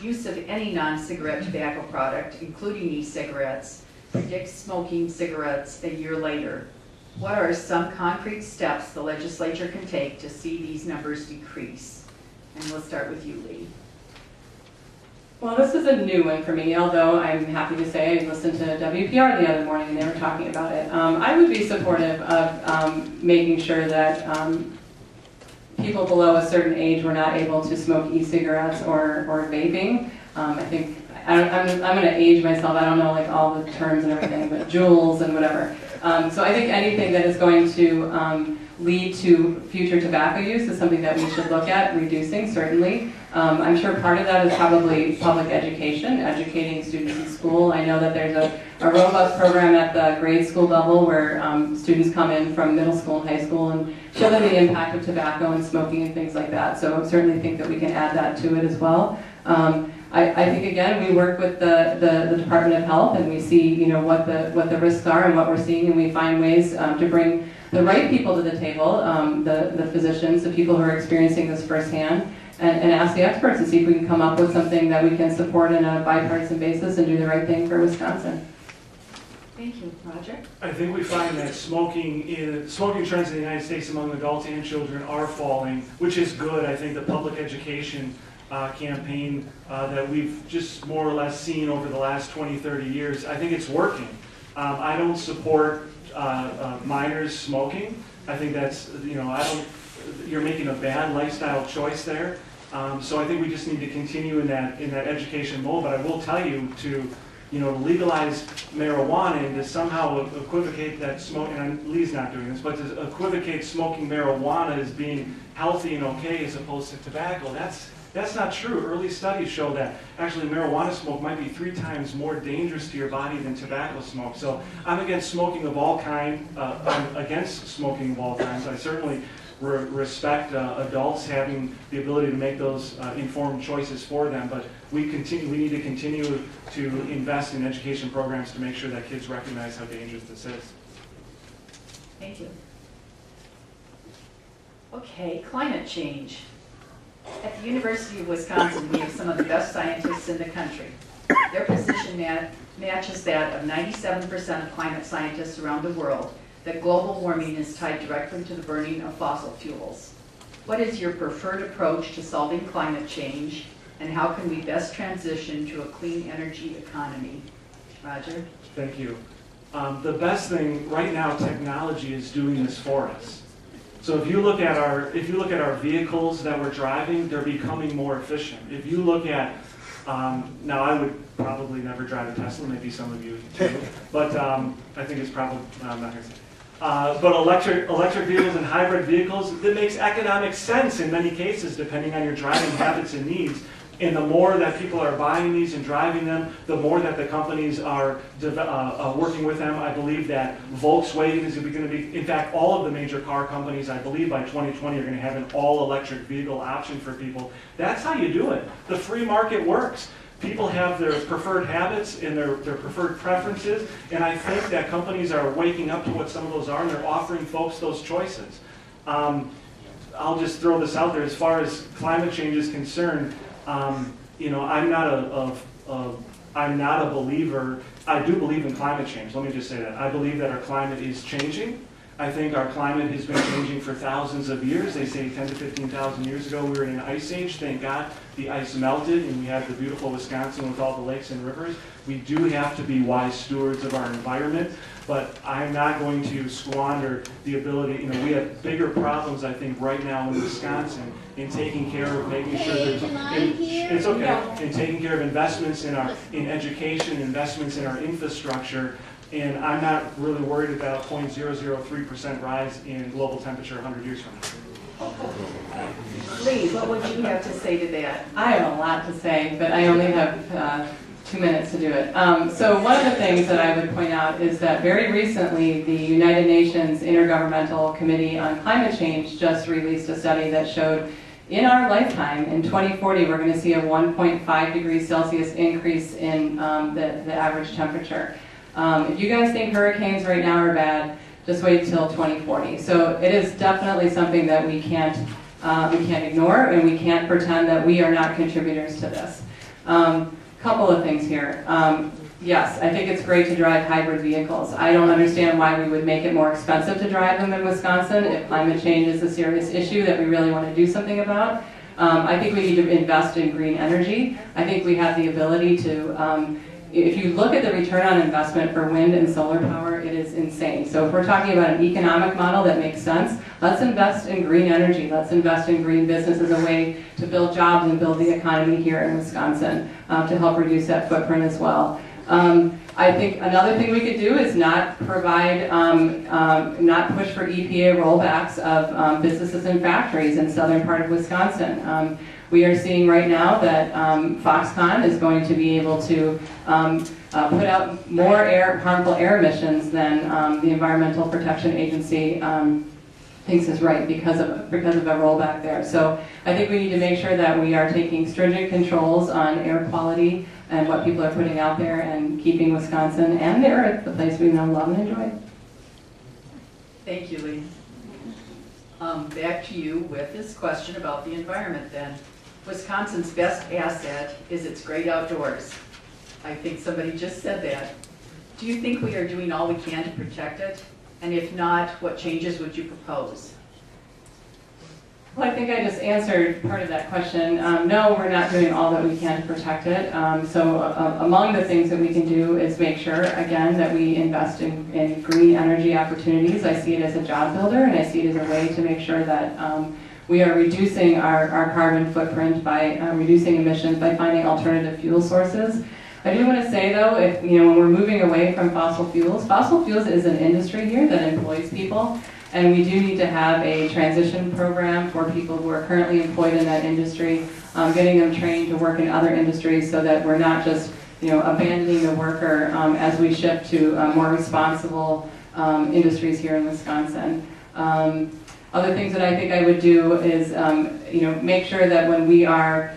Use of any non-cigarette tobacco product, including e-cigarettes, predicts smoking cigarettes a year later. What are some concrete steps the legislature can take to see these numbers decrease? And we'll start with you, Lee. Well, this is a new one for me, although I'm happy to say I listened to WPR the other morning and they were talking about it. I would be supportive of making sure that people below a certain age were not able to smoke e-cigarettes or vaping. I think, I'm going to age myself, I don't know like all the terms and everything, but Juuls and whatever. So I think anything that is going to lead to future tobacco use is something that we should look at reducing, certainly. I'm sure part of that is probably public education, educating students in school. I know that there's a robust program at the grade school level where students come in from middle school and high school and show them the impact of tobacco and smoking and things like that. So I certainly think that we can add that to it as well. I think again we work with the Department of Health and we see what the risks are and what we're seeing, and we find ways to bring the right people to the table, the physicians, the people who are experiencing this firsthand, and ask the experts to see if we can come up with something that we can support on a bipartisan basis and do the right thing for Wisconsin. Thank you. Roger? I think we find that smoking trends in the United States among adults and children are falling, which is good. I think the public education campaign that we've just more or less seen over the last 20, 30 years, I think it's working. I don't support minors smoking. I think that's, you're making a bad lifestyle choice there. So I think we just need to continue in that education mode. But I will tell you to legalize marijuana and to somehow equivocate that smoking, and Lee's not doing this, but to equivocate smoking marijuana as being healthy and okay as opposed to tobacco, that's That's not true. Early studies show that actually marijuana smoke might be 3 times more dangerous to your body than tobacco smoke. So I'm against smoking of all kind. I'm against smoking of all kinds. I certainly respect adults having the ability to make those informed choices for them, but we need to continue to invest in education programs to make sure that kids recognize how dangerous this is. Thank you. Okay, climate change. At the University of Wisconsin, we have some of the best scientists in the country. Their position matches that of 97% of climate scientists around the world, that global warming is tied directly to the burning of fossil fuels. What is your preferred approach to solving climate change, and how can we best transition to a clean energy economy? Roger? Thank you. The best thing right now, technology is doing this for us. So if you look at our vehicles that we're driving, they're becoming more efficient. If you look at now, I would probably never drive a Tesla. Maybe some of you do, but I think it's probably I'm not going to say. But electric vehicles and hybrid vehicles, that makes economic sense in many cases, depending on your driving habits and needs. And the more that people are buying these and driving them, the more that the companies are working with them. I believe that Volkswagen is going to be, in fact, all of the major car companies, I believe by 2020 are going to have an all-electric vehicle option for people. That's how you do it. The free market works. People have their preferred habits and their preferred preferences, and I think that companies are waking up to what some of those are, and they're offering folks those choices. I'll just throw this out there. As far as climate change is concerned, you know, I'm not a believer. I do believe in climate change. Let me just say that. I believe that our climate is changing. I think our climate has been changing for thousands of years. They say 10 to 15,000 years ago we were in an ice age. Thank God the ice melted and we have the beautiful Wisconsin with all the lakes and rivers. We do have to be wise stewards of our environment, but I'm not going to squander the ability. You know, we have bigger problems, I think, right now in Wisconsin in taking care of making sure there's it's okay in taking care of investments in education, investments in our infrastructure. And I'm not really worried about 0.003% rise in global temperature 100 years from now. Lee, what would you have to say to that? I have a lot to say, but I only have 2 minutes to do it. So one of the things that I would point out is that very recently the United Nations Intergovernmental Committee on Climate Change just released a study that showed in our lifetime, in 2040, we're going to see a 1.5 degrees Celsius increase in the average temperature. If you guys think hurricanes right now are bad, just wait till 2040. So it is definitely something that we can't ignore, and we can't pretend that we are not contributors to this. Couple of things here. Yes, I think it's great to drive hybrid vehicles. I don't understand why we would make it more expensive to drive them in Wisconsin if climate change is a serious issue that we really want to do something about. I think we need to invest in green energy. I think we have the ability to if you look at the return on investment for wind and solar power, it is insane. So if we're talking about an economic model that makes sense, let's invest in green energy. Let's invest in green business as a way to build jobs and build the economy here in Wisconsin to help reduce that footprint as well. I think another thing we could do is not provide, not push for EPA rollbacks of businesses and factories in southern part of Wisconsin. We are seeing right now that Foxconn is going to be able to put out more harmful air emissions than the Environmental Protection Agency thinks is right because of a rollback there. So I think we need to make sure that we are taking stringent controls on air quality and what people are putting out there and keeping Wisconsin and the earth the place we know, love, and enjoy. Thank you, Lee. Back to you with this question about the environment then. Wisconsin's best asset is its great outdoors. I think somebody just said that. Do you think we are doing all we can to protect it? And if not, what changes would you propose? Well, I think I just answered part of that question. No, we're not doing all that we can to protect it. So among the things that we can do is make sure, again, that we invest in green energy opportunities. I see it as a job builder, and I see it as a way to make sure that we are reducing our carbon footprint by reducing emissions by finding alternative fuel sources. I do want to say though, when we're moving away from fossil fuels is an industry here that employs people. And we do need to have a transition program for people who are currently employed in that industry, getting them trained to work in other industries so that we're not just abandoning the worker as we shift to more responsible industries here in Wisconsin. Other things that I think I would do is make sure that when we are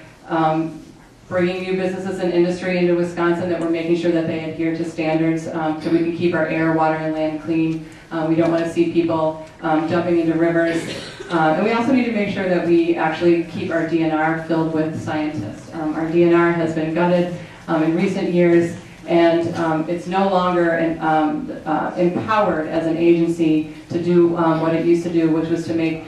bringing new businesses and industry into Wisconsin, that we're making sure that they adhere to standards so we can keep our air, water, and land clean. We don't want to see people jumping into rivers. And we also need to make sure that we actually keep our DNR filled with scientists. Our DNR has been gutted in recent years, and it's no longer empowered as an agency to do what it used to do, which was to make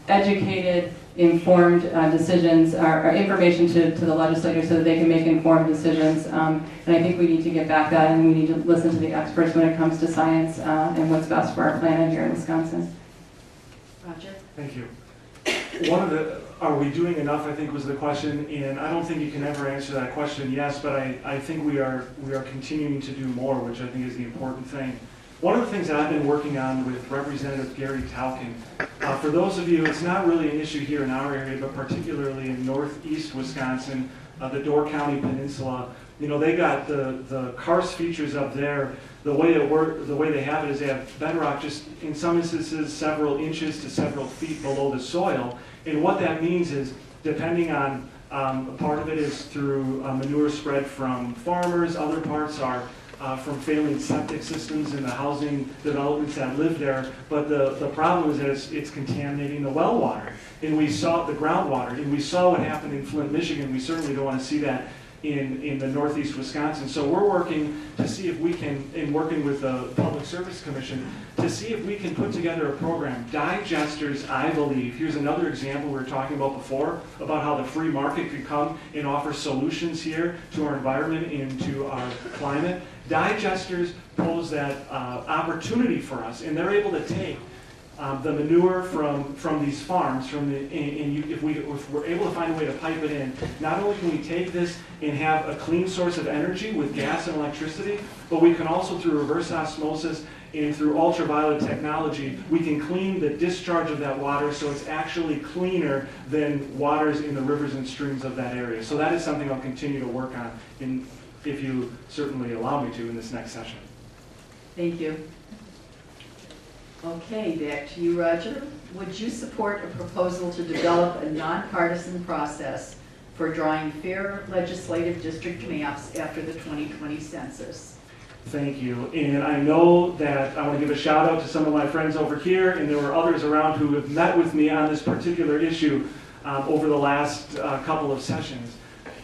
educated, informed decisions, or information to the legislators so that they can make informed decisions. And I think we need to get back that, and we need to listen to the experts when it comes to science and what's best for our planet here in Wisconsin. Roger? Thank you. Are we doing enough, I think was the question, and I don't think you can ever answer that question yes, but I think we are continuing to do more, which I think is the important thing. One of the things that I've been working on with Representative Gary Tauken, for those of you, it's not really an issue here in our area, but particularly in northeast Wisconsin, the Door County Peninsula, they got the karst features up there. The way they have it is they have bedrock just in some instances several inches to several feet below the soil. And what that means is, depending on, part of it is through manure spread from farmers, other parts are from failing septic systems in the housing developments that live there. But the problem is that it's contaminating the well water. And we saw the groundwater, and we saw what happened in Flint, Michigan. We certainly don't want to see that in the northeast Wisconsin. So we're working to see if we can, in working with the Public Service Commission, to see if we can put together a program. Digesters, I believe, here's another example we were talking about before, about how the free market could come and offer solutions here to our environment and to our climate. Digesters pose that opportunity for us, and they're able to take the manure from these farms, if we're able to find a way to pipe it in, not only can we take this and have a clean source of energy with gas and electricity, but we can also, through reverse osmosis and through ultraviolet technology, we can clean the discharge of that water so it's actually cleaner than waters in the rivers and streams of that area. So that is something I'll continue to work on, if you certainly allow me to, in this next session. Thank you. Okay, back to you, Roger. Would you support a proposal to develop a nonpartisan process for drawing fair legislative district maps after the 2020 census? Thank you. And I know that I want to give a shout out to some of my friends over here, and there were others around who have met with me on this particular issue over the last couple of sessions.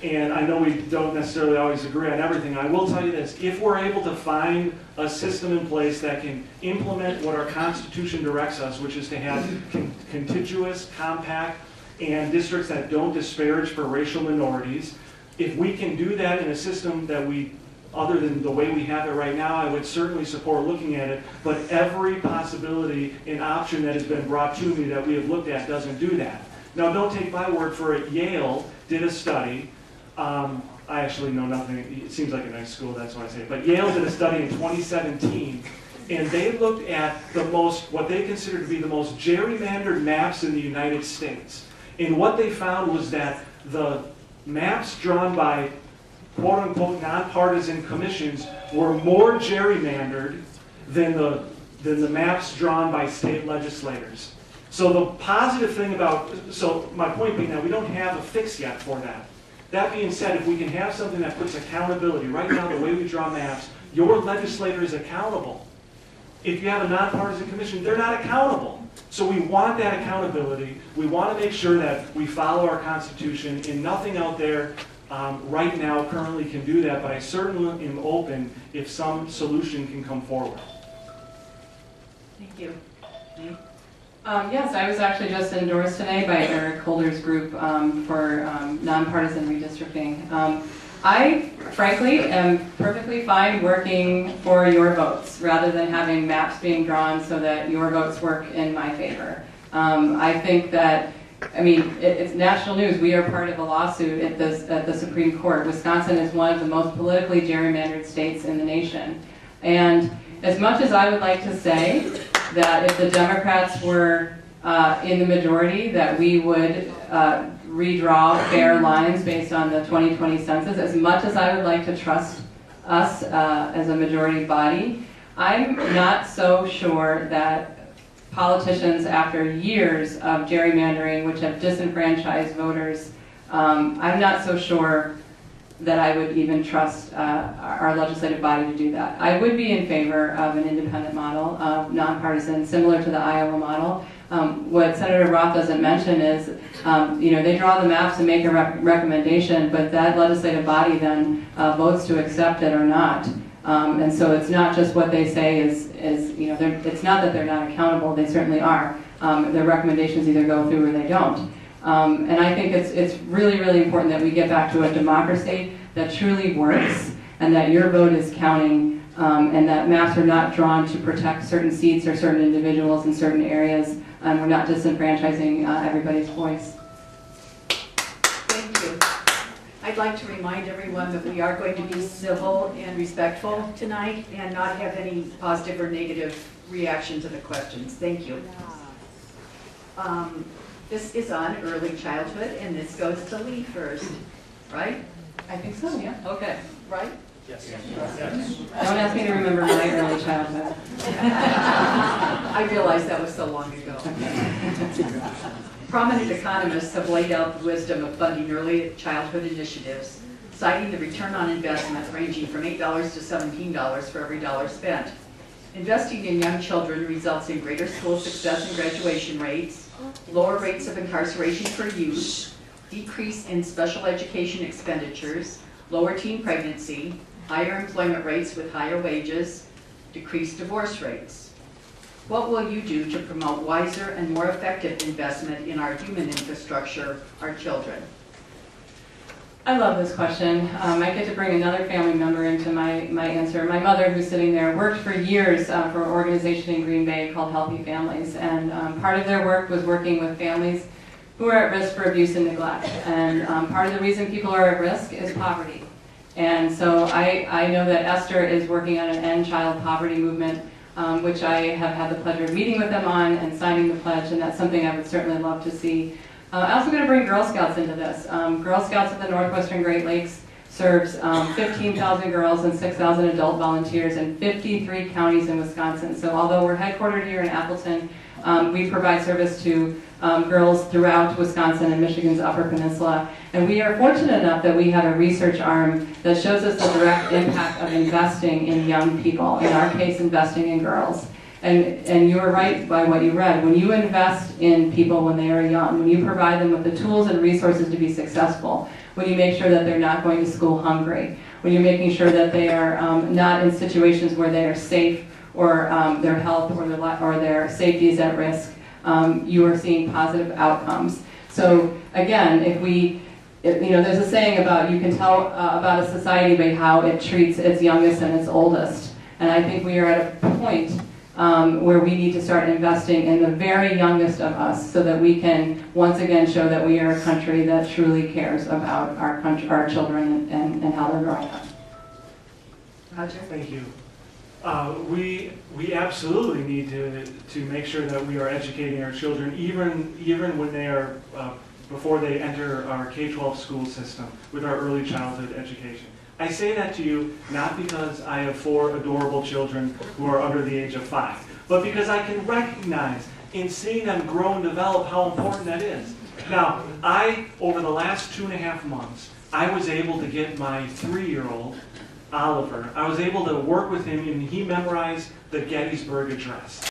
And I know we don't necessarily always agree on everything. I will tell you this, if we're able to find a system in place that can implement what our Constitution directs us, which is to have contiguous, compact, and districts that don't disparage for racial minorities, if we can do that in a system that other than the way we have it right now, I would certainly support looking at it, but every possibility and option that has been brought to me that we have looked at doesn't do that. Now, don't take my word for it. Yale did a study. I actually know nothing. It seems like a nice school, that's why I say it. But Yale did a study in 2017, and they looked at what they consider to be the most gerrymandered maps in the United States. And what they found was that the maps drawn by quote-unquote nonpartisan commissions were more gerrymandered than the maps drawn by state legislators. So the positive thing so my point being that we don't have a fix yet for that. That being said, if we can have something that puts accountability, right now the way we draw maps, your legislator is accountable. If you have a nonpartisan commission, they're not accountable. So we want that accountability. We want to make sure that we follow our Constitution, and nothing out there right now currently can do that, but I certainly am open if some solution can come forward. Thank you. Yes, I was actually just endorsed today by Eric Holder's group for nonpartisan redistricting. I, frankly, am perfectly fine working for your votes rather than having maps being drawn so that your votes work in my favor. I think that, it's national news. We are part of a lawsuit at the Supreme Court. Wisconsin is one of the most politically gerrymandered states in the nation. And as much as I would like to say that if the Democrats were in the majority, that we would redraw fair lines based on the 2020 census. As much as I would like to trust us as a majority body, I'm not so sure that politicians, after years of gerrymandering, which have disenfranchised voters, I'm not so sure that I would even trust our legislative body to do that. I would be in favor of an independent model, nonpartisan, similar to the Iowa model. What Senator Roth doesn't mention is, they draw the maps and make a recommendation, but that legislative body then votes to accept it or not. And so it's not just what they say it's not that they're not accountable, they certainly are. Their recommendations either go through or they don't. And I think it's really, really important that we get back to a democracy that truly works and that your vote is counting and that maps are not drawn to protect certain seats or certain individuals in certain areas, and we're not disenfranchising everybody's voice. Thank you. I'd like to remind everyone that we are going to be civil and respectful tonight and not have any positive or negative reaction to the questions. Thank you. This is on early childhood, and this goes to Lee first, right? I think so, yeah. Okay, right? Yes. Don't ask me to remember my early childhood. I realized that was so long ago. Prominent economists have laid out the wisdom of funding early childhood initiatives, citing the return on investment ranging from $8 to $17 for every dollar spent. Investing in young children results in greater school success and graduation rates, lower rates of incarceration for youth, decrease in special education expenditures, lower teen pregnancy, higher employment rates with higher wages, decreased divorce rates. What will you do to promote wiser and more effective investment in our human infrastructure, our children? I love this question. I get to bring another family member into my answer. My mother, who's sitting there, worked for years for an organization in Green Bay called Healthy Families, and part of their work was working with families who are at risk for abuse and neglect. And part of the reason people are at risk is poverty. And so I know that Esther is working on an End Child Poverty movement, which I have had the pleasure of meeting with them on and signing the pledge, and that's something I would certainly love to see. I'm also going to bring Girl Scouts into this. Girl Scouts of the Northwestern Great Lakes serves 15,000 girls and 6,000 adult volunteers in 53 counties in Wisconsin. So although we're headquartered here in Appleton, we provide service to girls throughout Wisconsin and Michigan's Upper Peninsula. And we are fortunate enough that we have a research arm that shows us the direct impact of investing in young people, in our case, investing in girls. And you are right by what you read. When you invest in people when they are young, when you provide them with the tools and resources to be successful, when you make sure that they're not going to school hungry, when you're making sure that they are not in situations where they are safe or their health or their safety is at risk, you are seeing positive outcomes. So again, there's a saying about you can tell about a society by how it treats its youngest and its oldest. And I think we are at a point where we need to start investing in the very youngest of us so that we can once again show that we are a country that truly cares about our children and how they're growing up. Roger? Thank you. We absolutely need to make sure that we are educating our children even when they are before they enter our K-12 school system with our early childhood education. I say that to you not because I have 4 adorable children who are under the age of 5, but because I can recognize in seeing them grow and develop how important that is. Now, over the last 2.5 months, I was able to get my 3-year-old, Oliver, I was able to work with him and he memorized the Gettysburg Address.